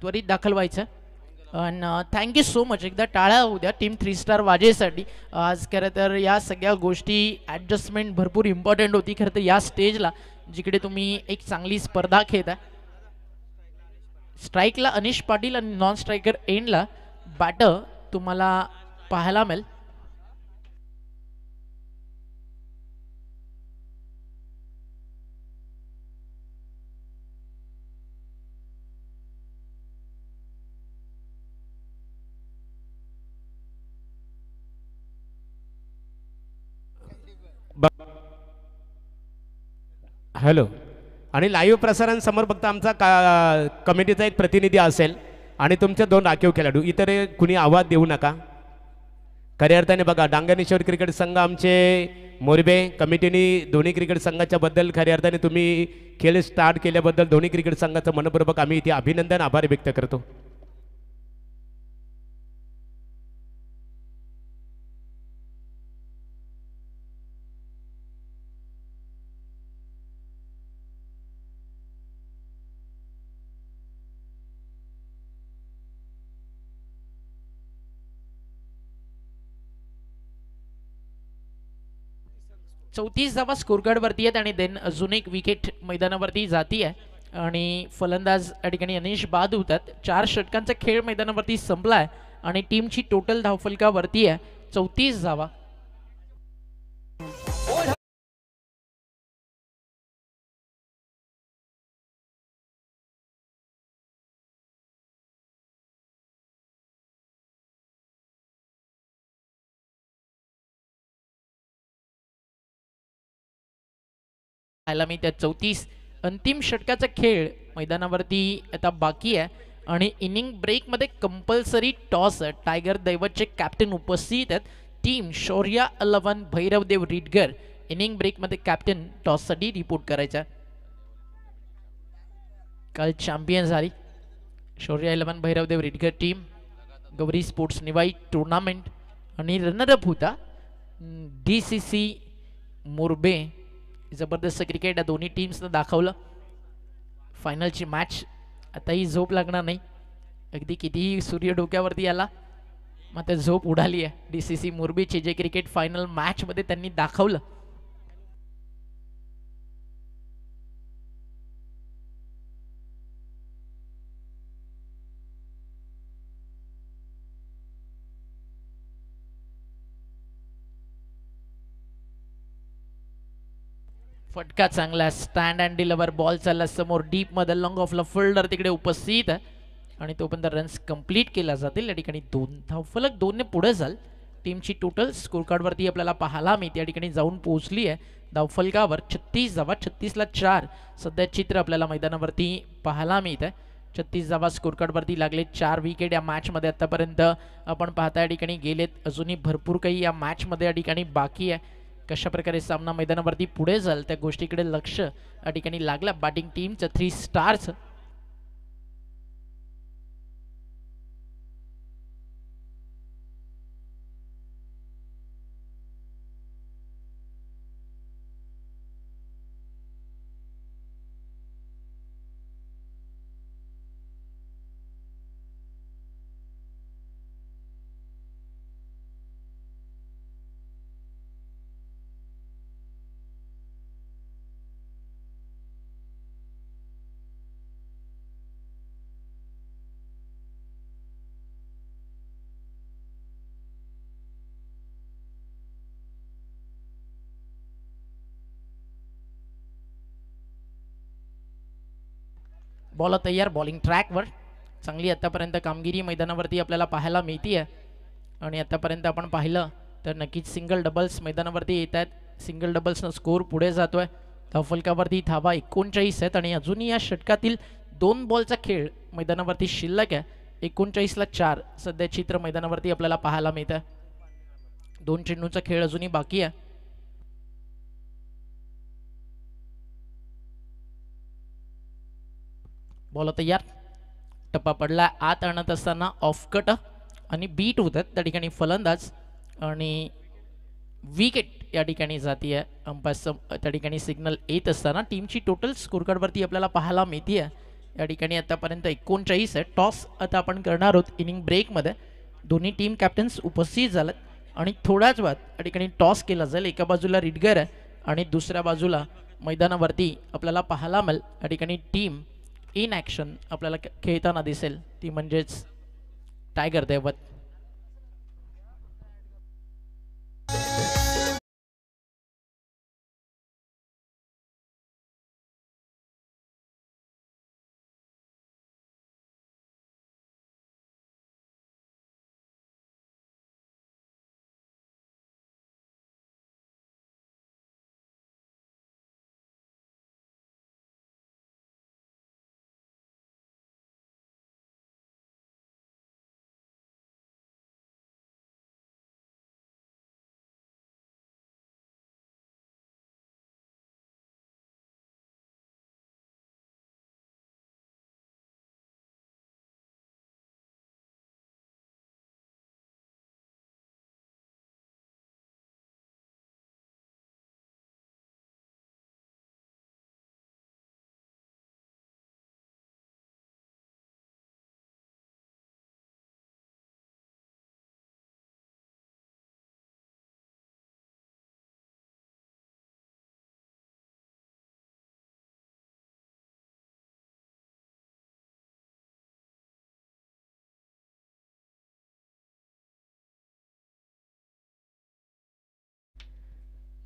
त्वरित दाखल व्हायचं. आणि थँक्यू सो मच. एकदा टाळ्या होऊ द्या टीम 3 स्टार वाजेसाठी. आज खरं तर या सगळ्या गोष्टी ॲडजस्टमेंट भरपूर इम्पॉर्टंट होती खरं तर या स्टेजला, जिकडे तुम्ही एक चांगली स्पर्धा खेळता. स्ट्राईकला अनिश पाटील आणि नॉन स्ट्रायकर एंडला बॅटर तुम्हाला पाहायला मिळेल. हॅलो. आणि लाईव्ह प्रसारण समोर फक्त आमचा कमिटीचा एक प्रतिनिधी असेल आणि तुमचे 2 राखीव खेळाडू. इतर कुणी आवाज देऊ नका. खऱ्या अर्थाने बघा, डांगणेश्वर क्रिकेट संघ आमचे मोरबे कमिटीने दोन्ही क्रिकेट संघाच्या बद्दल खऱ्या अर्थाने तुम्ही खेळ स्टार्ट केल्याबद्दल दोन्ही क्रिकेट संघाचं मनपूर्वक आम्ही इथे अभिनंदन आभार व्यक्त करतो. चौतीस धावा स्कोर कार्डवरती आहेत आणि देन अजून एक विकेट मैदानावरती जाती आहे आणि फलंदाज या ठिकाणी अनिश बाद होतात. 4 षटकांचा खेळ मैदानावरती संपला आहे आणि टीमची टोटल धावफलकावरती आहे 34 धावा. पाहायला मी त्या 34 अंतिम षटकाचा खेळ मैदानावरती आता बाकी आहे आणि इनिंग ब्रेकमध्ये कंपल्सरी टॉस. टायगर दैवतचे कॅप्टन उपस्थित आहेत. टीम शौर्या 11 भैरवदेव रिटगर इनिंग ब्रेकमध्ये कॅप्टन टॉससाठी रिपोर्ट करायचा. काल चॅम्पियन झाली Shaurya 11 Bhairavdev Ritghar team Gauri sports Niwai tournament आणि रनरअप होता DCC मोरबे. जबरदस्त क्रिकेट या दोन्ही टीम्सनं दाखवलं. फायनलची मॅच आताही झोप लागणार नाही. अगदी कितीही सूर्य डोक्यावरती आला मात्र झोप उडाली आहे. DCC मोरबीचे जे क्रिकेट फायनल मॅचमध्ये त्यांनी दाखवलं. फटका चांगला स्टँड अँड डिलिव्हर बॉल चालला समोर डीप मध्ये लॉंग ऑफला फिल्डर तिकडे उपस्थित आहे आणि तोपर्यंत रन्स कंप्लीट केला जातील. या ठिकाणी 2 धावफलक 2 ने पुढे जाल. टीमची टोटल स्कोर कार्डवरती आपल्याला पाहायला मिळते या ठिकाणी जाऊन पोहोचली आहे धावफलकावर 36 धावा. 36 ला 4 सध्या चित्र आपल्याला मैदानावरती पाहायला मिळत आहे. 36 धावा स्कोर कार्डवरती लागले. 4 विकेट या मॅचमध्ये आतापर्यंत आपण पाहता या ठिकाणी गेलेत. अजूनही भरपूर काही या मॅचमध्ये या ठिकाणी बाकी आहे. कशा प्रकारे सामना मैदानावरती पुढे जाल त्या गोष्टीकडे लक्ष या ठिकाणी लागला बॅटिंग टीमचं 3 स्टार्स. बॉल तयार. बॉलिंग ट्रॅकवर चांगली आतापर्यंत कामगिरी मैदानावरती आपल्याला पाहायला मिळते आहे आणि आतापर्यंत आपण पाहिलं तर नक्कीच सिंगल डबल्स मैदानावरती येत आहेत. सिंगल डबल्सनं स्कोर पुढे जातोय. धावफलकावरती धावा 39 आहेत आणि अजूनही या षटकातील 2 बॉलचा खेळ मैदानावरती शिल्लक आहे. 39 ला 4 सध्या चित्र मैदानावरती आपल्याला पाहायला मिळत आहे. 2 चेंडूचा खेळ अजूनही बाकी आहे. बॉल तयार. टप्पा पडला आत आणत असताना ऑफ कट आणि बीट होतात त्या ठिकाणी फलंदाज आणि विकेट या ठिकाणी जाती आहे. अंपायर त्या ठिकाणी सिग्नल येत असताना टीमची टोटल स्कोर कार्डवरती आपल्याला पाहायला मिळते आहे या ठिकाणी आतापर्यंत 39 आहे. टॉस आता आपण करणार आहोत इनिंग ब्रेकमध्ये. दोन्ही टीम कॅप्टन्स उपस्थित झालेत आणि थोड्याच वेळात या ठिकाणी टॉस केला जाईल. एका बाजूला रिडगर आहे आणि दुसऱ्या बाजूला मैदानावरती आपल्याला पाहायला मिळेल या ठिकाणी टीम इन ॲक्शन आपल्याला खेळताना दिसेल, ती म्हणजेच टायगर दैवत.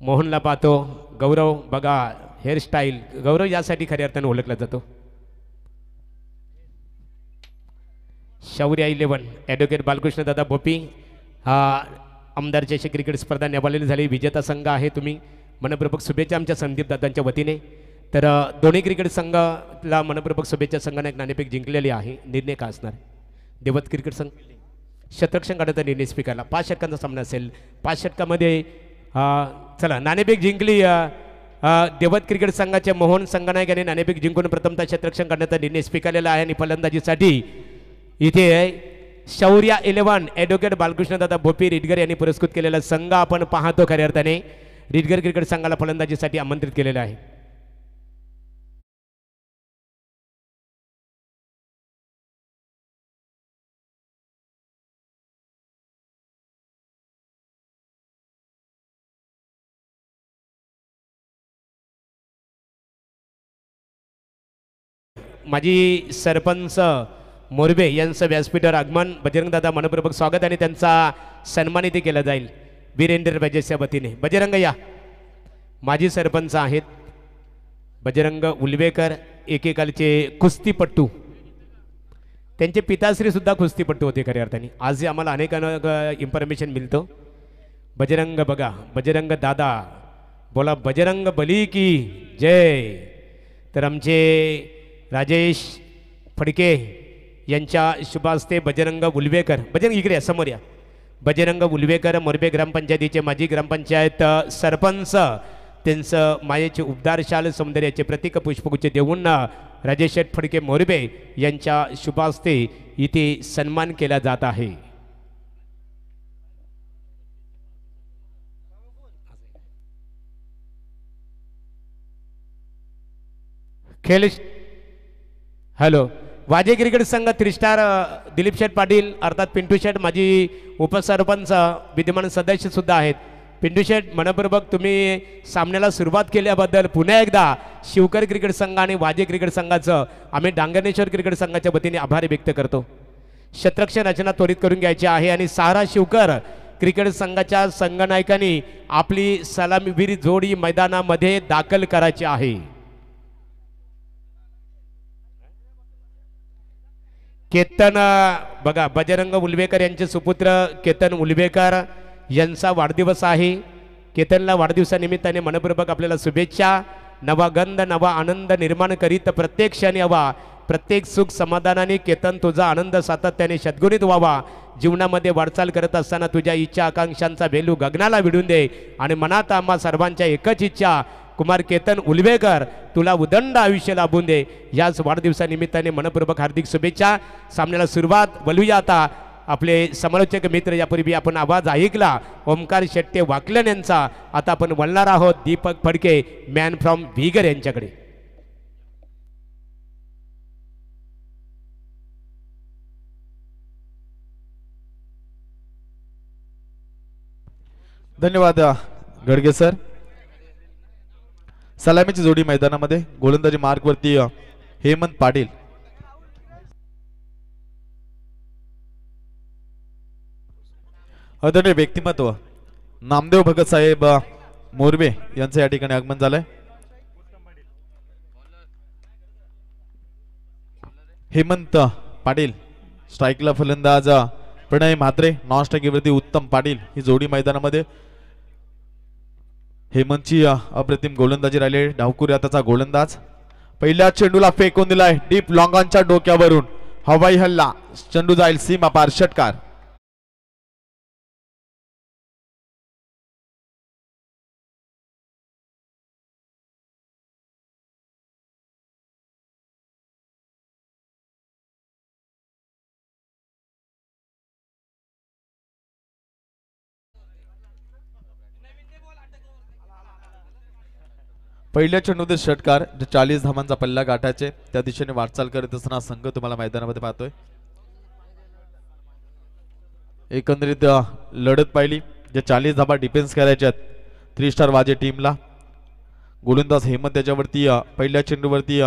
मोहनला पाहतो. गौरव बघा हेअरस्टाईल, गौरव यासाठी खऱ्या अर्थाने ओळखला जातो. शौर्य 11 ॲडव्होकेट बालकृष्ण दादा भोपी हा आमदार चषक क्रिकेट स्पर्धा नेमालेली झाली. विजेता संघ आहे. तुम्ही मनपूर्वक शुभेच्छा आमच्या संदीप दादांच्या वतीने. तर दोन्ही क्रिकेट संघाला मनपूर्वक शुभेच्छा. संघाने एक नाणेफेक जिंकलेली आहे. निर्णय का असणार? देवत क्रिकेट संघ शतरक्षण काढण्याचा निर्णय स्वीकारला. 5 षटकांचा सामना असेल. 5 षटकामध्ये चला नाणेफेक जिंकली देवत क्रिकेट संघाच्या मोहन संघनायक यांनी नाणेफेक जिंकून प्रथमतः क्षेत्ररक्षण करण्याचा निर्णय स्वीकारलेला आहे. आणि फलंदाजीसाठी इथे शौर्य 11 ॲडव्होकेट बालकृष्णदादा भोपी रिडगर यांनी पुरस्कृत केलेला संघ आपण पाहतो. खऱ्या अर्थाने रिडगर क्रिकेट संघाला फलंदाजीसाठी आमंत्रित केलेलं आहे. माजी सरपंच मोरबे यांचं व्यासपीठावर आगमन. बजरंगदादा मनपूर्वक स्वागत आणि त्यांचा सन्मानित केला जाईल वीरेंद्र बजेच्या वतीने. बजरंग या. माजी सरपंच आहेत बजरंग उलवेकर, एकेकालचे कुस्तीपट्टू. त्यांचे पिताश्री सुद्धा कुस्तीपट्टू होते खऱ्या अर्थाने. आजही आम्हाला अनेकांना इन्फॉर्मेशन मिळतो. बजरंग बघा, बजरंग दादा बोला, बजरंग बली की जय. तर आमचे राजेश फडके यांच्या शुभ हस्ते बजरंग उलवेकर, बजरंग इकडे समोर या, बजरंग उलवेकर मोरबे ग्रामपंचायतीचे माजी ग्रामपंचायत सरपंच, त्यांचं मायेचे उबदार शाल सौंदर्याचे प्रतीक पुष्पगुच्छ देऊन राजेश फडके मोरबे यांच्या शुभ हस्ते इथे सन्मान केला जात आहे. खेळ हॅलो. वाजे क्रिकेट संघ 3 स्टार दिलीप शेठ पाटील अर्थात पिंटू शेठ माजी उपसरपंच विद्यमान सदस्य सुद्धा आहेत. पिंटू शेठ मनपूर्वक तुम्ही सामन्याला सुरुवात केल्याबद्दल पुन्हा एकदा शिवकर क्रिकेट संघ आणि वाजे क्रिकेट संघाचं आम्ही डांगणेश्वर क्रिकेट संघाच्या वतीने आभार व्यक्त करतो. शतरक्षण रचना त्वरित करून घ्यायची आहे आणि सारा शिवकर क्रिकेट संघाच्या संघनायकांनी आपली सलामीवीर जोडी मैदानामध्ये दाखल करायची आहे. केतन बघा, बजरंग उलवेकर यांचे सुपुत्र केतन उलवेकर यांचा वाढदिवस आहे. केतनला वाढदिवसानिमित्ताने मनपूर्वक आपल्याला शुभेच्छा. नवा गंध नवा आनंद निर्माण करीत प्रत्येक क्षणी हवा, प्रत्येक सुख समाधानाने केतन तुझा आनंद सातत्याने शतगुणित व्हावा. जीवनामध्ये वाटचाल करत असताना तुझ्या इच्छा आकांक्षांचा वेलू गगनाला भिडून दे आणि मनात आम्हा सर्वांच्या एकच इच्छा, कुमार केतन उलवेकर तुला उदंड आयुष्य लाभून दे. याच वाढदिवसानिमित्ताने मनपूर्वक हार्दिक शुभेच्छा. सामन्याला सुरुवात बोलूया आता. आपले समालोचक मित्र, यापूर्वी आपण आवाज ऐकला ओमकार शेट्टे वाकलन यांचा. आता आपण वळणार आहोत Deepak Phadke man from vigour यांच्याकडे. धन्यवाद गडगे सर. सलामीची जोडी मैदानामध्ये गोलंदाजी मार्कवरती हेमंत पाटील. आदरणीय व्यक्तिमत्व नामदेव भगत साहेब मोरबे यांचं या ठिकाणी आगमन झालंय. हेमंत पाटील स्ट्राईकला फलंदाज प्रणय म्हात्रे, नॉन स्ट्राईकवरती उत्तम पाटील ही जोडी मैदानामध्ये. हेमंतची अप्रतिम गोलंदाजी राहिली. डावकुरी आताचा गोलंदाज पहिल्या चेंडूला फेकून दिलाय डीप लॉंगांच्या डोक्यावरून. हवाई हल्ला, चेंडू जाईल सीमा पार, षटकार. पहिल्या चेंडूमध्ये षटकार. 40 धावांचा पल्ला गाठायचे त्या दिशेने वाटचाल करत असताना संघ तुम्हाला मैदानामध्ये पाहतोय. एकंदरीत लढत पाहिली. जे 40 धावा डिफेन्स करायच्यात 3 स्टार वाजे टीमला. गोलंदाज हेमंत त्याच्यावरती पहिल्या चेंडूवरती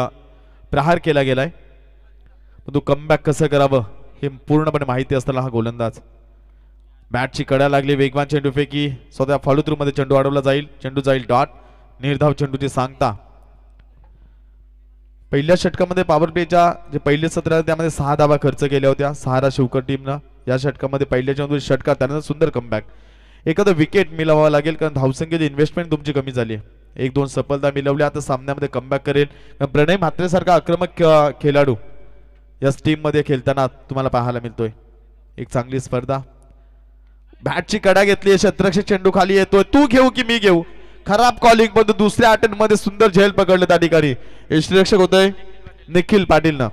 प्रहार केला गेलाय. परंतु कमबॅक कसं करावं हे पूर्णपणे माहिती असताना हा गोलंदाज. बॅटची कडा लागली, वेगवान चेंडू फेकी, स्वतः फॉलो थ्रू मध्ये चेंडू अडवला जाईल. चेंडू जाईल डॉट. निर्धाव चेंडूची सांगता. पहिल्या षटकामध्ये पॉवर प्लेच्या जे पहिले 17 त्यामध्ये 6 धावा खर्च केल्या होत्या सहारा शिवकर टीमनं. या षटकामध्ये पहिल्या चेंडू षटकार त्यानंतर सुंदर कमबॅक. एखादं विकेट मिळवावं लागेल कारण धावसंख्येची इन्व्हेस्टमेंट तुमची कमी झाली आहे. 1-2 सफलता मिळवल्या आता सामन्यामध्ये कमबॅक करेल. प्रणय म्हात्रे सारखा आक्रमक खेळाडू या टीम मध्ये खेळताना तुम्हाला पाहायला मिळतोय. एक चांगली स्पर्धा. बॅटची कडा घेतली, शतरक्षक चेंडू खाली येतोय. तू घेऊ की मी घेऊ, खराब कॉलिंग पण दुसऱ्या अटेम्प्ट मध्ये सुंदर झेल पकडलं त्या ठिकाणी. यष्टीरक्षक होतोय निखिल पाटील ना.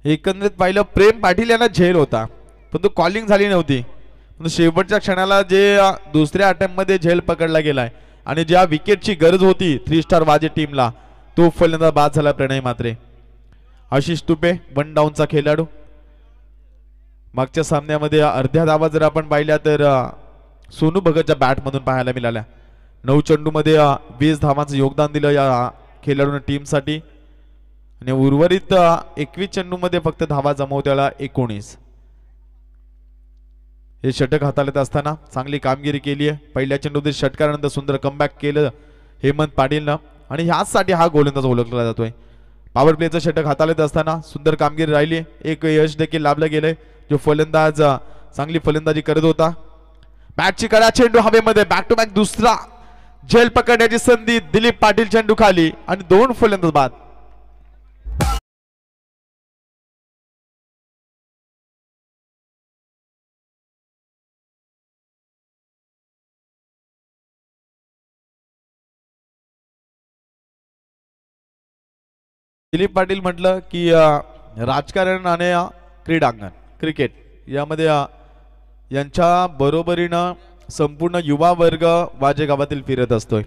एकंदरीत पाहिलं प्रेम पाटील यांना झेल होता पण तो कॉलिंग झाली नव्हती. पण शेवटच्या क्षणाला जे दुसऱ्या अटेम्प्ट मध्ये झेल पकडला गेलाय आणि ज्या विकेटची गरज होती 3 स्टार वाजे टीमला तो फलंदाज बाद झाला प्रणय म्हात्रे. आशिष तुपे 1 डाऊनचा खेळाडू. मागच्या सामन्यामध्ये अर्ध्या धावा जर आपण पाहिल्या तर सोनू भगतच्या बॅट मधून पाहायला मिळाल्या. 9 चेंडू मध्ये 20 धावांचं योगदान दिलं या खेळाडूने टीमसाठी आणि उर्वरित 21 चेंडू मध्ये फक्त धावा जमवत्याला 19. हे षटक हाताळत असताना चांगली कामगिरी केली आहे. पहिल्या चेंडूमध्ये षटकारानंतर सुंदर कमबॅक केलं हेमंत पाटीलनं आणि ह्याचसाठी हा गोलंदाज ओळखला जातोय. पॉवर प्लेचं षटक हाताळत असताना सुंदर कामगिरी राहिली. एक यश देखील लाभलं गेलंय. जो फलंदाज चांगली फलंदाजी करत होता. बॅटची कडा, चेंडू हवेमध्ये, बॅक टू बॅक दुसरा झेल पकडण्याची संधी. दिलीप पाटील चेंडू खाली आणि 2 फलंदाज बाद. दिलीप पाटील म्हटलं की राजकारण आणि क्रीडांगण क्रिकेट यामध्ये यांच्या बरोबरीनं संपूर्ण युवा वर्ग वाजे गावातील फिरत असतोय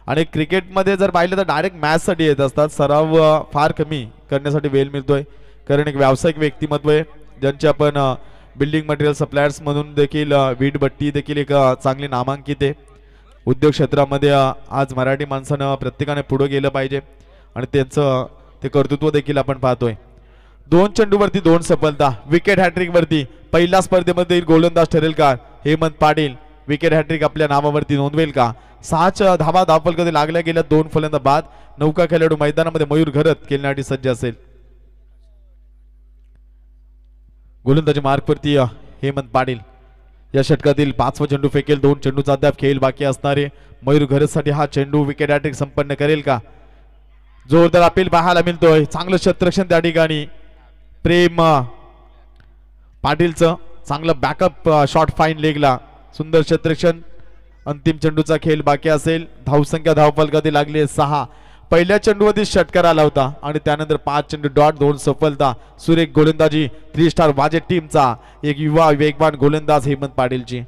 आणि क्रिकेटमध्ये जर पाहिलं तर डायरेक्ट मॅचसाठी येत असतात. सराव फार कमी करण्यासाठी वेळ मिळतोय कारण एक व्यावसायिक व्यक्तिमत्व आहे ज्यांचे आपण बिल्डिंग मटेरियल सप्लायर्स म्हणून देखील वीटभट्टी देखील एक चांगली नामांकित आहे. उद्योग क्षेत्रामध्ये आज मराठी माणसानं प्रत्येकाने पुढे गेलं पाहिजे आणि त्यांचं ते कर्तृत्व देखील आपण पाहतोय. 2 चेंडूवरती 2 सफलता. विकेट हॅट्रिक वरती पहिल्या स्पर्धेमध्ये गोलंदाज ठरेल का हेमंत पाटील. विकेट हॅट्रिक आपल्या नावावरती नोंदवेल का. 6 धावा धावफलकामध्ये लागल्या गेल्या. 2 फलंदाज बाद. नौका खेळाडू मैदानामध्ये मयूर घरत खेळण्यासाठी सज्ज असेल. गोलंदाजी मार्कवरती हेमंत पाटील या षटकातील 5वा चेंडू फेकेल. 2 चेंडूचा अद्याप खेळ बाकी असणारे मयूर घरतसाठी हा चेंडू विकेट हॅट्रिक संपन्न करेल का. जोरदार अपील पाहायला मिळतोय. चांगलं क्षेत्ररक्षण त्या ठिकाणी प्रेम पाटीलचं. चांगलं बॅकअप शॉट फाईन लेगला. सुंदर क्षेत्ररक्षण. अंतिम चेंडूचा खेळ बाकी असेल. धावसंख्या धावफलकातील लागली 6. पहिल्या चेंडूवरती षटकार आला होता आणि त्यानंतर 5 चेंडू डॉट 2 सफलता. सुरेख गोलंदाजी 3 स्टार वाजे टीमचा एक युवा वेगवान गोलंदाज हेमंत पाटीलची.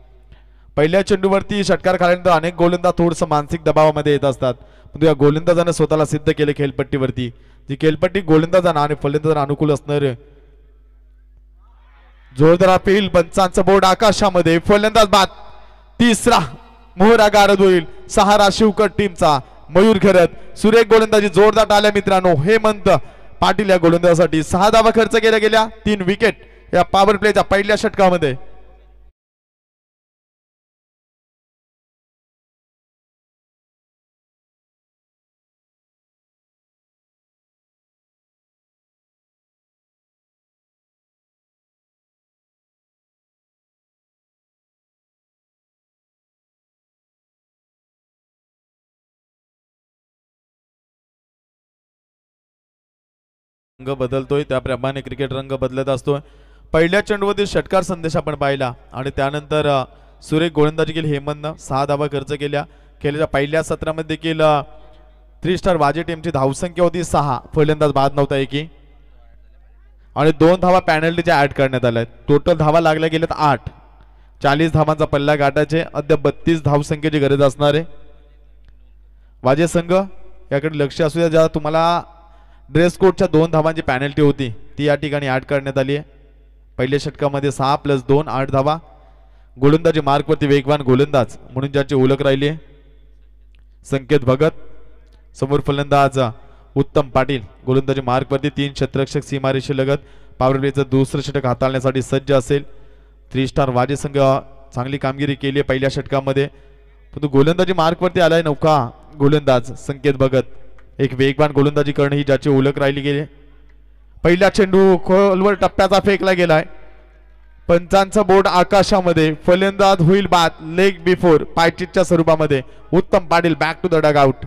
पहिल्या चेंडूवरती षटकार खाल्यानंतर अनेक गोलंदाज थोडंसं मानसिक दबावामध्ये येत असतात, परंतु या गोलंदाजाने स्वतःला सिद्ध केले खेळपट्टीवरती. ती खेळपट्टी गोलंदाजांना आणि फलंदाजांना अनुकूल असणार. जोरदार अपील, पंचांचं बोर्ड आकाशामध्ये. फलंदाज बाद, तिसरा मोहरा गारद होईल. 6 राशिवकर टीमचा मयूर खरत. सुरेख गोलंदाजी जोरदार टाळ्या मित्रांनो हेमंत पाटील या गोलंदाजासाठी. 6 धावा खर्च केल्या गेल्या, 3 विकेट या पॉवर प्लेच्या पहिल्या षटकामध्ये. रंग बदलतोय त्याप्रमाणे क्रिकेट रंग बदलत असतोय. पहिल्या चेंडूवरती षटकार संदेश आपण पाहिला आणि त्यानंतर सुरेख गोलंदाजी केली हेमंतनं. 6 धावा खर्च केल्या. खेळाच्या पहिल्या सत्रामध्ये देखील 3 स्टार वाजे टीमची धावसंख्या होती 6. फलंदाज बाद नव्हता एकी आणि 2 धावा पॅनल्टीच्या ऍड करण्यात आल्या. टोटल धावा लागल्या गेल्यात 8. 40 धावांचा पल्ला गाठायचे. अद्याप 32 धावसंख्येची गरज असणार आहे. वाजे संघ याकडे लक्ष असू द्या. ज्या तुम्हाला ड्रेस कोडच्या 2 धावांची पॅनल्टी होती ती या ठिकाणी ऍड करण्यात आली आहे. पहिल्या षटकामध्ये 6 + 2 8 धावा. गोलंदाजी मार्कवरती वेगवान गोलंदाज म्हणून ज्याची ओळख राहिली आहे संकेत भगत. समोर फलंदाज उत्तम पाटील. गोलंदाजी मार्कवरती 3 क्षेत्ररक्षक सीमारेषे लगत. पॉवर प्लेचं दुसरं षटक हाताळण्यासाठी सज्ज असेल. 3 स्टार वाजे संघ चांगली कामगिरी केली आहे पहिल्या षटकामध्ये, परंतु गोलंदाजी मार्कवरती आलाय नौका गोलंदाज संकेत भगत. एक वेगवान गोलंदाजी करणे ही ज्याची ओळख राहिली गेली. पहिला चेंडू खोलवर टप्प्याचा फेकला गेलाय. पंचांचा बोर्ड आकाशामध्ये. फलंदाज होईल बाद, लेग बिफोर पायचितच्या स्वरूपामध्ये. Uttam Patil back to the dugout.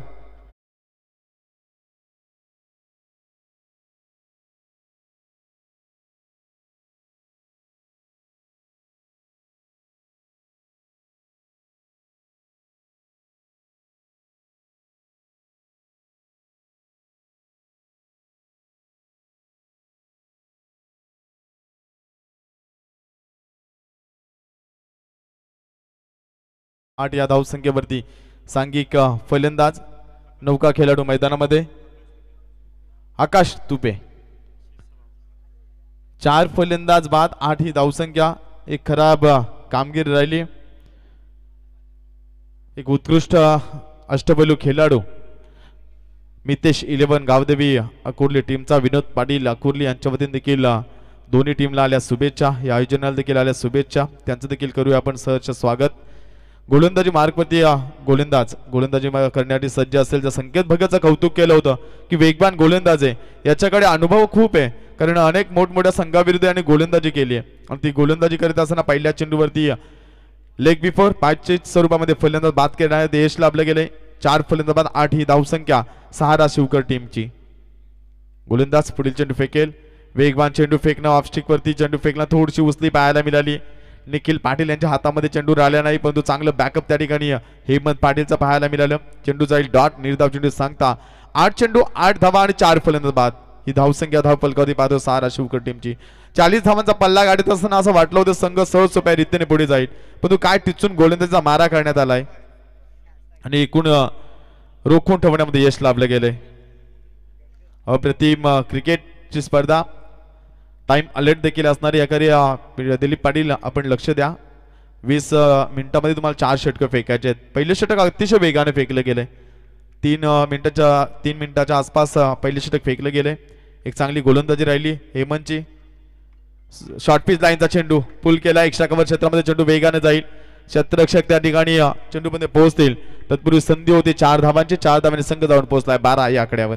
आठ या धावसंख्येवरती सांघिक फलंदाज नौका खेळाडू मैदानामध्ये. आकाश तुपे. 4 फलंदाज बाद, 8 ही धावसंख्या. एक खराब कामगिरी राहिली. एक उत्कृष्ट अष्टपैलू खेळाडू मितेश 11 गावदेवी अकोर्ली टीमचा विनोद पाटील अकोर्ली यांच्या वतीने देखील दोन्ही टीमला आल्या शुभेच्छा. या आयोजनाला देखील आल्या शुभेच्छा. त्यांचं देखील करूया आपण सहर्ष स्वागत. गोलंदाजी मार्कवरती गोलंदाजी करण्यासाठी सज्ज असेल. जर संकेत भगतचं कौतुक केलं होतं की वेगवान गोलंदाज आहे, याच्याकडे अनुभव खूप आहे, कारण अनेक मोठमोठ्या संघाविरुद्ध याने गोलंदाजी केली आहे आणि ती गोलंदाजी करत असताना पहिल्या चेंडूवरती लेग बिफोर पाचच्या स्वरूपामध्ये फलंदाज बाद करण्यात यश लाभले गेले. 4 फलंदाज बाद, 8 ही धावसंख्या 6 राशिवकर टीमची. गोलंदाज पुढील चेंडू फेकेल. वेगवान चेंडू फेकणं ऑफस्टिक वरती चेंडू फेकणं थोडीशी उचली पाहायला मिळाली. निखिल पाटील यांच्या हातामध्ये चेंडू राहिला नाही, परंतु चांगलं बॅकअप त्या ठिकाणी हेमंत पाटीलचं पाहायला मिळालं. चेंडू जाईल डॉट, निर्धाव चेंडू सांगता 8 चेंडू 8 धावा आणि 4 फलंदाज बाद. ही धावसंख्या धाव फलकावधी पाहतो 6 राशिवकर टीमची. 40 धावांचा पल्ला गाडीत असताना असं वाटलं होतं संघ सहज सोप्या रीतीने पुढे जाईल, परंतु काय टिचून गोलंदाजीचा मारा करण्यात आलाय आणि एकूण रोखून ठेवण्यामध्ये यश लाभलं गेले. अप्रतिम क्रिकेटची स्पर्धा. टाइम अलर्ट देखील असणारी याकडे दिलीप पाटील आपण लक्ष द्या. 20 मिनिटांमध्ये तुम्हाला 4 षटकं फेकायचे आहेत. पहिले षटक अतिशय वेगाने फेकले गेले. 3 मिनिटाच्या आसपास पहिले षटक फेकले गेले. एक चांगली गोलंदाजी राहिली हेमंतची. शॉर्ट पिच लाईनचा चेंडू पुल केला. एक्स्ट्रा कव्हर क्षेत्रामध्ये चेंडू वेगाने जाईल. क्षेत्ररक्षक त्या ठिकाणी चेंडूमध्ये पोहोचतील. तत्पूर्वी संधी होती 4 धावांची. 4 धावांनी संघ जाऊन पोहोचलाय 12 या आकड्यावर.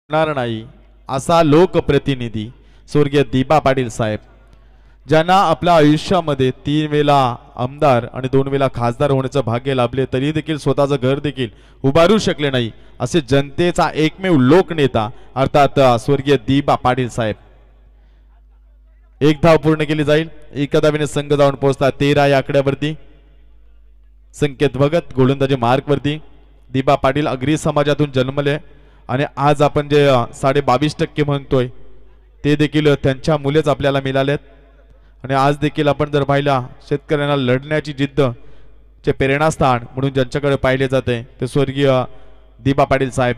नाही असा लोकप्रतिनिधी स्वर्गीय दीपा पाटील साहेब. ज्यांना आपल्या आयुष्यामध्ये 3 वेळा आमदार आणि 2 वेळा खासदार होण्याचं भाग्य लाभले तरी देखील स्वतःचं घर देखील उभारू शकले नाही असे जनतेचा एकमेव लोकनेता अर्थात स्वर्गीय दिबा पाटील साहेब. एक धाव पूर्ण केली जाईल. एका धावेने संघ जाऊन पोहोचला 13 या आकड्यावरती. संकेत भगत गोलंदाजी मार्क वरती. दिबा पाटील अग्री समाजातून जन्मले आणि आज आपण जे 22.5% म्हणतोय ते देखील त्यांच्या मुलेच आपल्याला मिळालेत. आणि आज देखील आपण जर पाहिला शेतकऱ्यांना लढण्याची जिद्द चे प्रेरणास्थान म्हणून ज्यांच्याकडे पाहिले जाते ते स्वर्गीय दिबा पाटील साहेब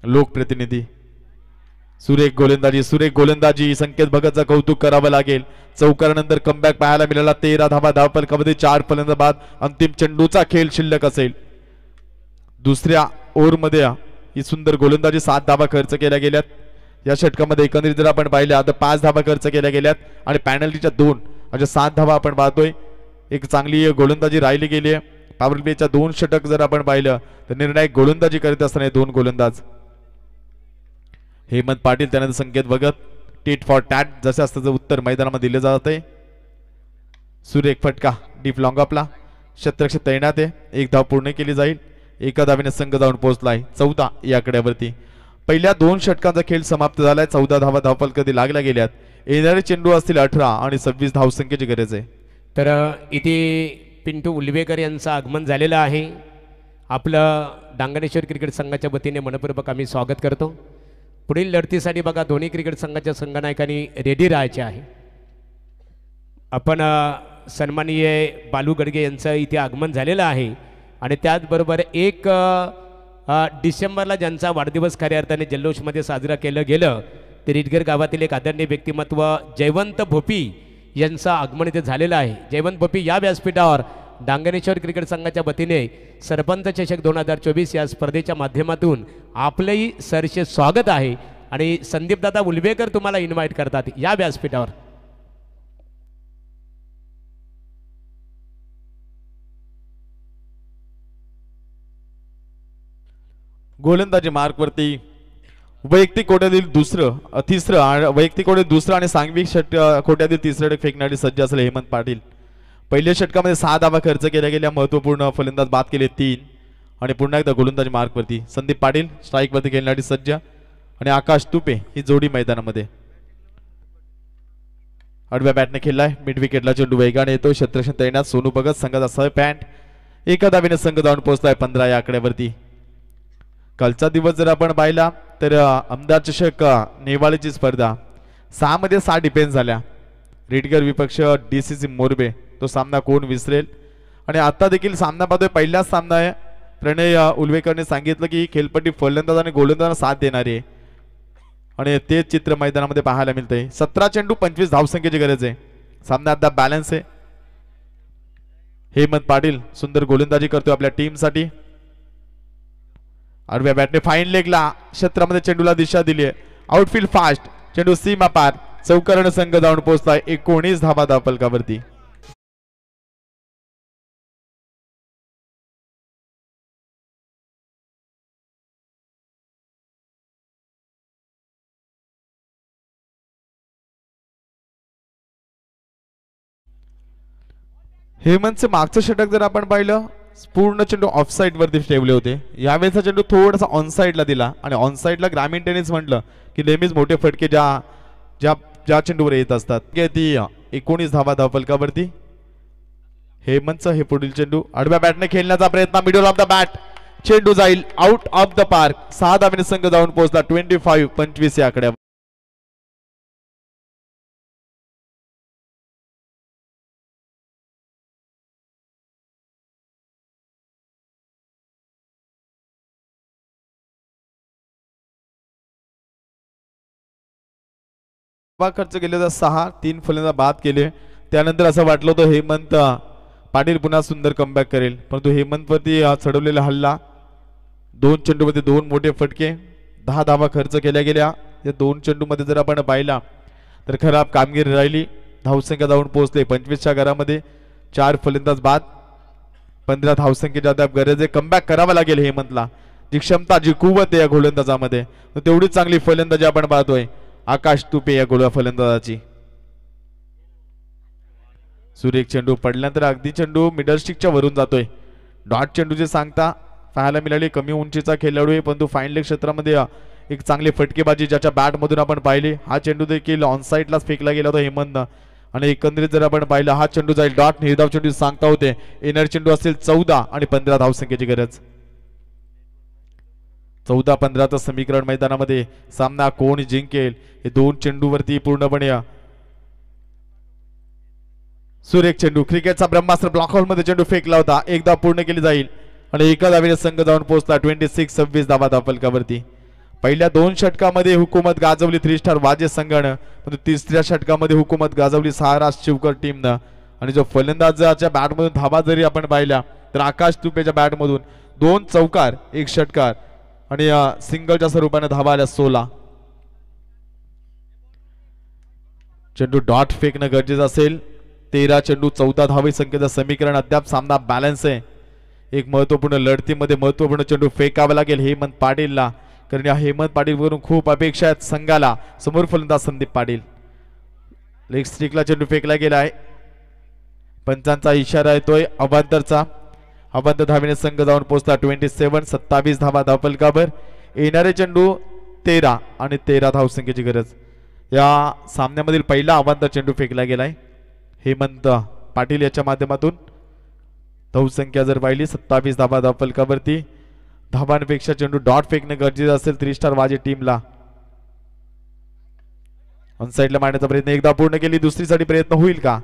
लोकप्रतिनिधी. सुरेख गोलंदाजी संकेत भगतचं कौतुक करावं लागेल. चौकारानंतर कमबॅक पाहायला मिळाला. 13 धावा धावफलकामध्ये 4 फलंदाज बाद. अंतिम चेंडूचा खेळ शिल्लक असेल. दुसऱ्या ओव्हरमध्ये ही सुंदर गोलंदाजी 7 धावा खर्च केल्या गेल्यात. या षटकामध्ये एकंदरीत जर आपण पाहिल्या तर 5 धावा खर्च केल्या गेल्यात आणि पॅनल्टीच्या 2 अशा 7 धावा आपण पाहतोय. एक चांगली गोलंदाजी राहिली गेली आहे. पॉवर प्लेच्या 2 षटक जर आपण पाहिलं तर निर्णायक गोलंदाजी करत असताना 2 गोलंदाज हेमंत पाटील त्यानंतर संकेत भगत. टीट फॉर टॅट जसे असतं उत्तर मैदानामध्ये दिले जाते. सुरेख फटका डीप लॉंग अपला क्षेत्ररक्षक तैनात आहे. एक धाव पूर्ण केली जाईल. एका धावेने संघ जाऊन पोहोचलाय 14 या आकड्यावरती. पहिल्या 2 षटकांचा खेळ समाप्त झालाय. 14 धावा धावफलकामध्ये लागल्या गेल्यात. येणारे चेंडू असतील 18 आणि 26 धावसंख्येची गरज आहे. तर इथे पिंटू उलवेकर यांचं आगमन झालेलं आहे. आपलं डांगणेश्वर क्रिकेट संघाच्या वतीने मनपूर्वक आम्ही स्वागत करतो. पुढील लढतीसाठी बघा दोन्ही क्रिकेट संघाच्या संघनायकांनी रेडी राहायचे आहे. आपण सन्माननीय बालू गडगे यांचं इथे आगमन झालेलं आहे आणि त्याचबरोबर 1 डिसेंबरला ज्यांचा वाढदिवस खऱ्या अर्थाने जल्लोषमध्ये साजरा केलं गेलं ते रिटगर गावातील एक आदरणीय व्यक्तिमत्व जयवंत भोपी यांचं आगमन इथे झालेलं आहे. जयवंत भोपी या व्यासपीठावर डांगणेश्वर क्रिकेट संघाच्या वतीने सरपंच चषक 2024 या स्पर्धेच्या माध्यमातून आपलंही सरसे स्वागत आहे आणि संदीपदादा उलवेकर तुम्हाला इन्व्हाइट करतात या व्यासपीठावर. गोलंदाजी मार्क वरती वैयक्तिक कोट्यातील तिसरं वैयक्तिक कोट्यातील दुसरं आणि सांघिक कोट्यातील तिसरं षटक फेकण्यासाठी सज्ज असलेले हेमंत पाटील. पहिल्या षटकामध्ये 6 धावा खर्च केल्या गेल्या. महत्वपूर्ण फलंदाज बाद केले 3 आणि पुन्हा एकदा गोलंदाजी मार्क वरती संदीप पाटील स्ट्राईक वरती खेळण्यासाठी सज्ज आणि आकाश तुपे ही जोडी मैदानामध्ये. आडव्या बॅटने खेळलाय. मिड विकेटला चेंडू वेगाने येतो. क्षेत्ररक्षक तैनात. सोनू भगत संघाचा सह पॅन्ट. एका धावेने संघ जाऊन पोहोचलाय 15 या आकड्यावरती. कालचा दिवस जर आपण पाहिला तर आमदार चषक नेवाळीची स्पर्धा 6 मध्ये 6 डिफेन्स झाल्या. रिटगर विपक्ष DCC मोरबे तो सामना कोण विसरेल. आणि आता देखील सामना पाहतोय. पहिलाच सामना आहे. प्रणय उलवेकरने सांगितलं की खेळपट्टी फलंदाज आणि गोलंदाजांना साथ देणारी आहे आणि तेच चित्र मैदानामध्ये पाहायला मिळतंय. 17 चेंडू 25 धावसंख्येची गरज आहे. सामना आता बॅलन्स आहे. हेमंत पाटील सुंदर गोलंदाजी करतोय आपल्या टीमसाठी. आडव्या बॅटने फाईन लेगला क्षेत्रामध्ये चेंडूला दिशा दिली आहे. आउटफील्ड फास्ट चेंडू सीमा पार. चौकाराने संघ जाऊन पोहोचलाय 19 धावा धावफलकावरती. हेमंतचे मागचं षटक जर आपण पाहिलं पूर्ण चेंडू ऑफ साइड वरती ठेवले होते. यावेळेचा चेंडू थोडासा ऑन साइडला दिला आणि ऑन साइडला ग्रामीण टेनिस म्हटलं की नेहमीच मोठे फटके ज्या चेंडूवर येत असतात. ती 19 धावा धावफलकावरती. हेमंतचं हे पुढील चेंडू आडव्या बॅटने खेळण्याचा प्रयत्न. मिडल ऑफ द बॅट चेंडू जाईल आउट ऑफ द पार्क. 6 धावेने संघ जाऊन पोहोचला 25 या आकड्यावर. खर्च केले तर 6 3 फलंदाज बाद केले. त्यानंतर असं वाटलं होतं हेमंत पाटील पुन्हा सुंदर कमबॅक करेल परंतु हेमंत वरती चढवलेला हल्ला 2 चेंडू मध्ये 2 मोठे फटके 10 धावा खर्च केल्या गेल्या. या 2 चेंडू मध्ये जर आपण पाहिला तर खराब कामगिरी राहिली. धावसंख्या जाऊन पोहोचले 25च्या घरामध्ये. 4 फलंदाज बाद 15 धावसंख्येची अद्याप गरज आहे. कमबॅक करावा लागेल हेमंतला. जी क्षमता जी कुवत आहे या गोलंदाजामध्ये तेवढीच चांगली फलंदाजी आपण पाहतोय आकाश तुपे या गोलफलंदाजाची. सुरेख चेंडू पडल्यानंतर अगदी चेंडू मिडल स्टिकच्या वरून जातोय. डॉट चेंडू जे सांगता पाहायला मिळाली. कमी उंचीचा खेळाडू आहे परंतु फाईन लेग क्षेत्रामध्ये एक चांगली फटकेबाजी ज्याच्या बॅटमधून आपण पाहिली. हा चेंडू देखील ऑन साईडलाच फेकला गेला होता हेमंतनं आणि एकंदरीत जर आपण पाहिलं हा चेंडू जाईल डॉट. निर्धाव चेंडू सांगता होते एनर चेंडू असेल 14 आणि 15 धावसंख्येची गरज. 14-15चं समीकरण मैदानामध्ये सामना कोण जिंकेल हे दोन चेंडूवरती पूर्णपणे. सुरेख चेंडू क्रिकेटचा ब्रह्मास्त्र ब्लॉक हॉल मध्ये चेंडू फेकला होता. एकदा पूर्ण केली जाईल आणि एका धावेने संघ जाऊन पोहोचला 26-26 धावा धावफलकावरती. पहिल्या 2 षटकामध्ये हुकूमत गाजवली 3 स्टार वाजे संघानं पण तिसऱ्या षटकामध्ये हुकूमत गाजवली सहाराज शिवकर टीमनं. आणि जो फलंदाजाच्या बॅटमधून धावा जरी आपण पाहिल्या तर आकाश तुपेच्या बॅटमधून 2 चौकार 1 षटकार आणि सिंगलच्या स्वरूपाने धावा आल्या 16. चेंडू डॉट फेकणं गरजेचं असेल. 13 चेंडू 14 धावे संख्येचं समीकरण अद्याप सामना बॅलन्स आहे. एक महत्वपूर्ण लढतीमध्ये महत्वपूर्ण चेंडू फेकावा लागेल हेमंत पाटीलला कारण या हेमंत पाटील वरून खूप अपेक्षा आहेत संघाला. समोर फलंदाज संदीप पाटील. लेग स्टिकला चेंडू फेकला गेला आहे. पंचांचा इशारा येतोय अवांतरचा. अवांतर धावेने संघ जाऊन पोहोचला 27-27 धावा धावफलकावर. येणारे चेंडू 13 आणि 13 धावसंख्येची गरज. या सामन्यामधील पहिला अवांतर चेंडू फेकला गेलाय हेमंत पाटील याच्या माध्यमातून. धावसंख्या जर पाहिली 27 धावा धावफलकावरती. धावांपेक्षा चेंडू डॉट फेकणं गरजेचं असेल 3 स्टार वाजे टीमला. ऑनसाईडला मारण्याचा प्रयत्न एकदा पूर्ण केली. दुसरीसाठी प्रयत्न होईल का?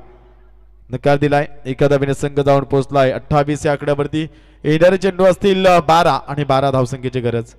नकार दिलाय. एका धावेने संघ जाऊन पोहोचलाय 28 या आकड्यावरती. येणारे चेंडू असतील 12 आणि 12 धावसंख्येची गरज.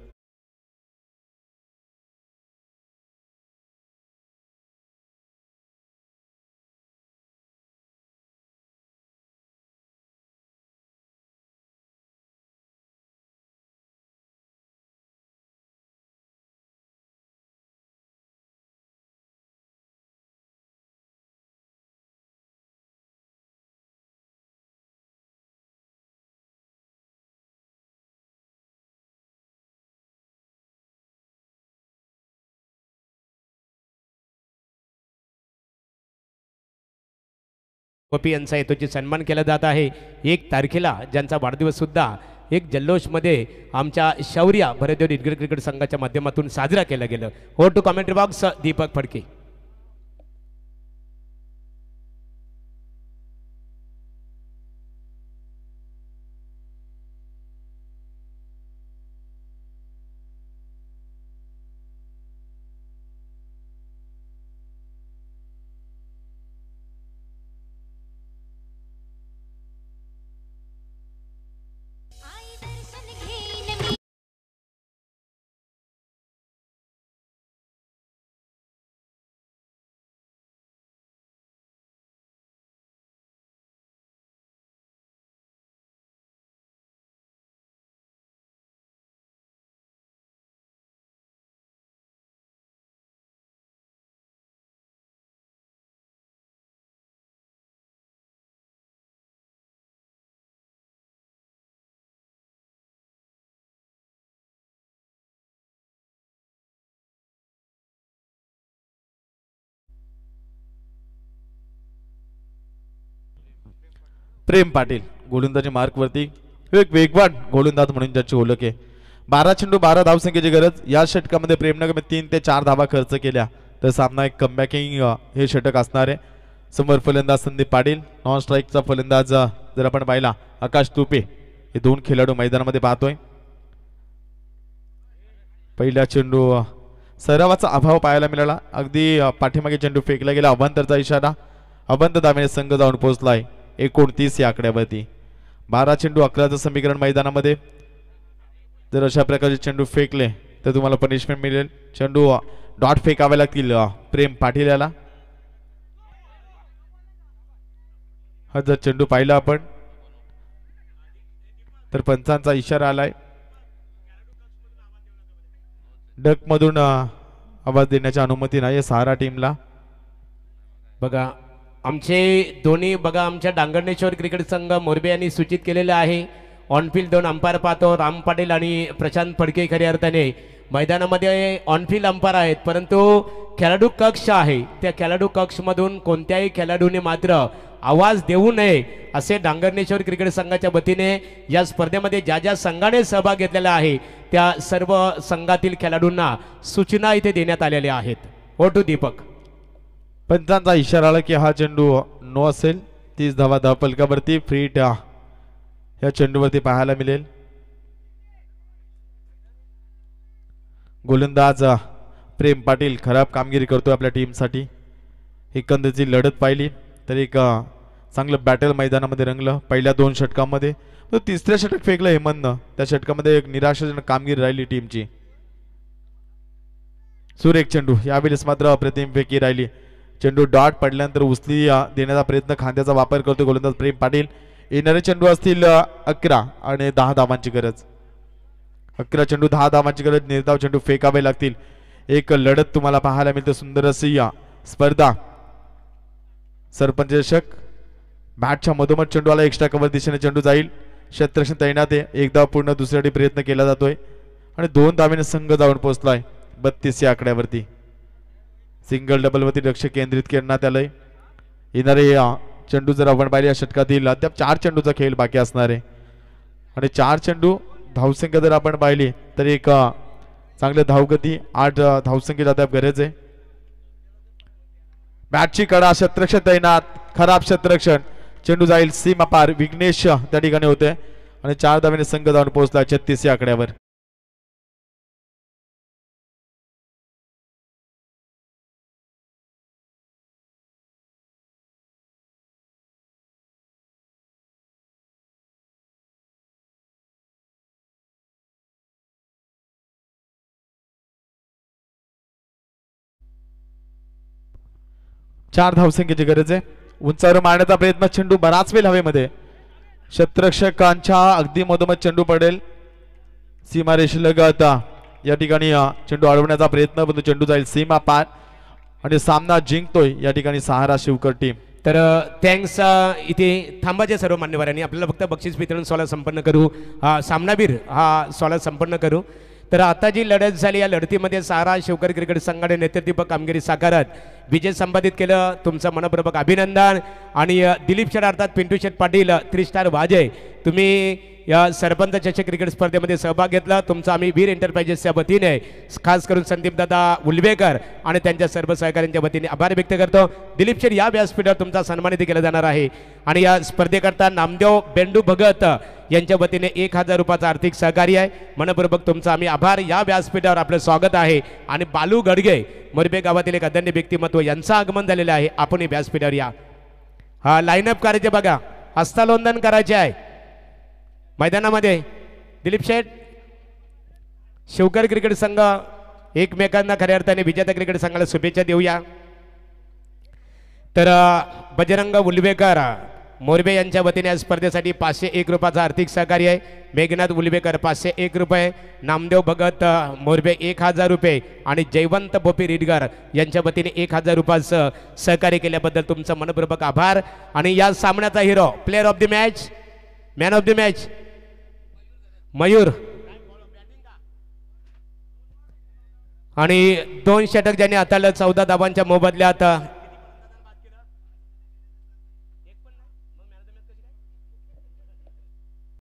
गोपी यांचा येतोची सन्मान केला जात आहे. 1 तारखेला ज्यांचा वाढदिवस सुद्धा एक जल्लोषमध्ये आमच्या शौर्य भरदेव इदगीर क्रिकेट संघाच्या माध्यमातून साजरा केला गेलं. Over to commentary box Deepak Phadke. Prem Patil गोलंदाजी मार्कवरती एक वेगवान गोलंदाज म्हणून ज्याची ओळख आहे. 12 चेंडू 12 धावसंख्येची गरज. या षटकामध्ये प्रेमनं कमी 3 ते 4 धावा खर्च केल्या तर सामना एक कमबॅकिंग हे षटक असणार आहे. समोर फलंदाज संदीप पाटील. नॉन स्ट्राईकचा फलंदाज जर आपण पाहिला आकाश तुपे. हे 2 खेळाडू मैदानामध्ये पाहतोय. पहिला चेंडू सरावाचा अभाव पाहायला मिळाला. अगदी पाठीमागे चेंडू फेकला गेला. अवांतरचा इशारा. अवांतर धावेने संघ जाऊन पोहोचलाय 29 या आकड्यावरती. 12 चेंडू 11चं समीकरण मैदानामध्ये. जर अशा प्रकारचे चेंडू फेकले तर तुम्हाला पनिशमेंट मिळेल. चेंडू डॉट फेकावे लागतील प्रेम पाटील याला. हा जर चेंडू पाहिला आपण तर पंचांचा इशारा आलाय. डक मधून आवाज देण्याची अनुमती नाही सहारा टीमला. बघा आमचे दोन्ही बघा आमच्या डांगणेश्वर क्रिकेट संघ मोरबे यांनी सूचित केलेलं आहे. ऑनफिल्ड 2 अंपायर पाहतो राम पाटील आणि प्रशांत फडके. खऱ्या अर्थाने मैदानामध्ये ऑनफिल्ड अंपायर आहेत परंतु खेळाडू कक्ष आहे त्या खेळाडू कक्षमधून कोणत्याही खेळाडूने मात्र आवाज देऊ नये असे डांगरणेश्वर क्रिकेट संघाच्या वतीने या स्पर्धेमध्ये ज्या ज्या संघाने सहभाग घेतलेला आहे त्या सर्व संघातील खेळाडूंना सूचना इथे देण्यात आलेल्या आहेत. ओ टू दीपक. पंचांचा इशारा आला की हा चेंडू नो असेल. 30 धावा धावफलकावरती फ्री हिट या चेंडूवरती पाहायला मिळेल. गोलंदाज प्रेम पाटील खराब कामगिरी करतोय आपल्या टीमसाठी. एकंदरीची लढत पाहिली तर एक चांगलं बॅटल मैदानामध्ये रंगलं. पहिल्या 2 षटकामध्ये तो तिसऱ्या षटक फेकलं हेमंतनं. त्या षटकामध्ये एक निराशाजनक कामगिरी राहिली टीमची. सुरेख चेंडू यावेळेस मात्र अप्रतिमपैकी राहिली. चेंडू डॉट पडल्यानंतर उचली देण्याचा प्रयत्न, खांद्याचा वापर करतो गोलंदाज प्रेम पाटील. येणारे चेंडू असतील 11 आणि 10 धावांची गरज. 11 चेंडू 10 धावांची गरज. निर्धाव चेंडू फेकावे लागतील. एक लढत तुम्हाला पाहायला मिळते. सुंदर अशी स्पर्धा. सरपंच चषक बॅटच्या मधोमध चेंडू आला. एक्स्ट्रा कव्हर दिशेने चेंडू जाईल. क्षेत्ररक्षण तैनात आहे. एक धाव पूर्ण दुसऱ्यासाठी प्रयत्न केला जातोय आणि 2 धावेने संघ जाऊन पोहोचलाय 32 या आकड्यावरती. सिंगल डबल वरती लक्ष केंद्रित करण्यात आलंय. येणारे चेंडू जर आपण पाहिले या षटकातील अद्याप 4 चेंडूचा खेळ बाकी असणार आहे आणि 4 चेंडू धावसंख्या जर आपण पाहिली तर एक चांगले धावगती 8 धावसंख्येची अद्याप गरज आहे. बॅटची कडा, क्षेत्ररक्षण तैनात, खराब क्षेत्ररक्षण. चेंडू जाईल सीमा पार. विघ्नेश त्या ठिकाणी होते आणि 4 धावेने संघ जाऊन पोहोचला 36 या आकड्यावर. चार धावसंख्येची गरज आहे. उंचावर मारण्याचा प्रयत्न. चेंडू बराच वेळ हवेमध्ये. क्षेत्ररक्षकांच्या अगदी मधोमध चेंडू पडेल. सीमारेषेलगत या ठिकाणी चेंडू अडवण्याचा प्रयत्न, परंतु चेंडू जाईल सीमा पार आणि सामना जिंकतोय या ठिकाणी सहारा शिवकर टीम. तर थँक्स. इथे थांबाचे सर्व मान्यवरांनी. आपल्याला फक्त बक्षीस वितरण सोहळा संपन्न करू, सामनावीर हा सोहळा संपन्न करू. तर आता जी लढत झाली या लढतीमध्ये सहारा शिवकर क्रिकेट संघाने नेतृत्व कामगिरी साकारत विजय संपादित केलं. तुमचं मनपूर्वक अभिनंदन. आणि दिलीप शेठ अर्थात पिंटू शेठ पाटील 3 स्टार वाजय, तुम्ही या सरपंच चषक क्रिकेट स्पर्धेमध्ये सहभाग घेतला. तुमचा आम्ही वीर एंटरप्राइजेसच्या वतीने खास करून संदीप दादा उलवेकर आणि त्यांच्या सर्व सहकाऱ्यांच्या वतीने आभार व्यक्त करतो. दिलीप शेठ या व्यासपीठावर तुमचा सन्मानित केला जाणार आहे आणि या स्पर्धेकरता नामदेव बेंडू भगत यांच्या वतीने 1000 रुपयाचं आर्थिक सहकार्य आहे. मनपूर्वक तुमचा आम्ही आभार. या व्यासपीठावर आपलं स्वागत आहे. आणि बालू गडगे मोरबे गावातील एक अदन्य व्यक्तिमत्व यांचं आगमन झालेलं आहे. आपण व्यासपीठावर या. हा लाईनअप करायचे बघा. हस्तालोंदन करायचे आहे मैदानामध्ये. दिलीप शेठ, शिवकर क्रिकेट संघ एकमेकांना खऱ्या अर्थाने विजेता क्रिकेट संघाला शुभेच्छा देऊया. तर बजरंग उलवेकर मोरबे यांच्या वतीने या स्पर्धेसाठी 501 रुपयाचं आर्थिक सहकार्य आहे. मेघनाथ उलवेकर 501 रुपये, नामदेव भगत मोरबे 1000 रुपये आणि जयवंत बोपी रिडगर यांच्या वतीने 1000 रुपयाचं सहकार्य केल्याबद्दल तुमचं मनपूर्वक आभार. आणि या सामन्याचा hero, player of the match, man of the match Mayur. आणि 2 षटक ज्यांनी हाताळलं 14 धावांच्या मोबदल्यात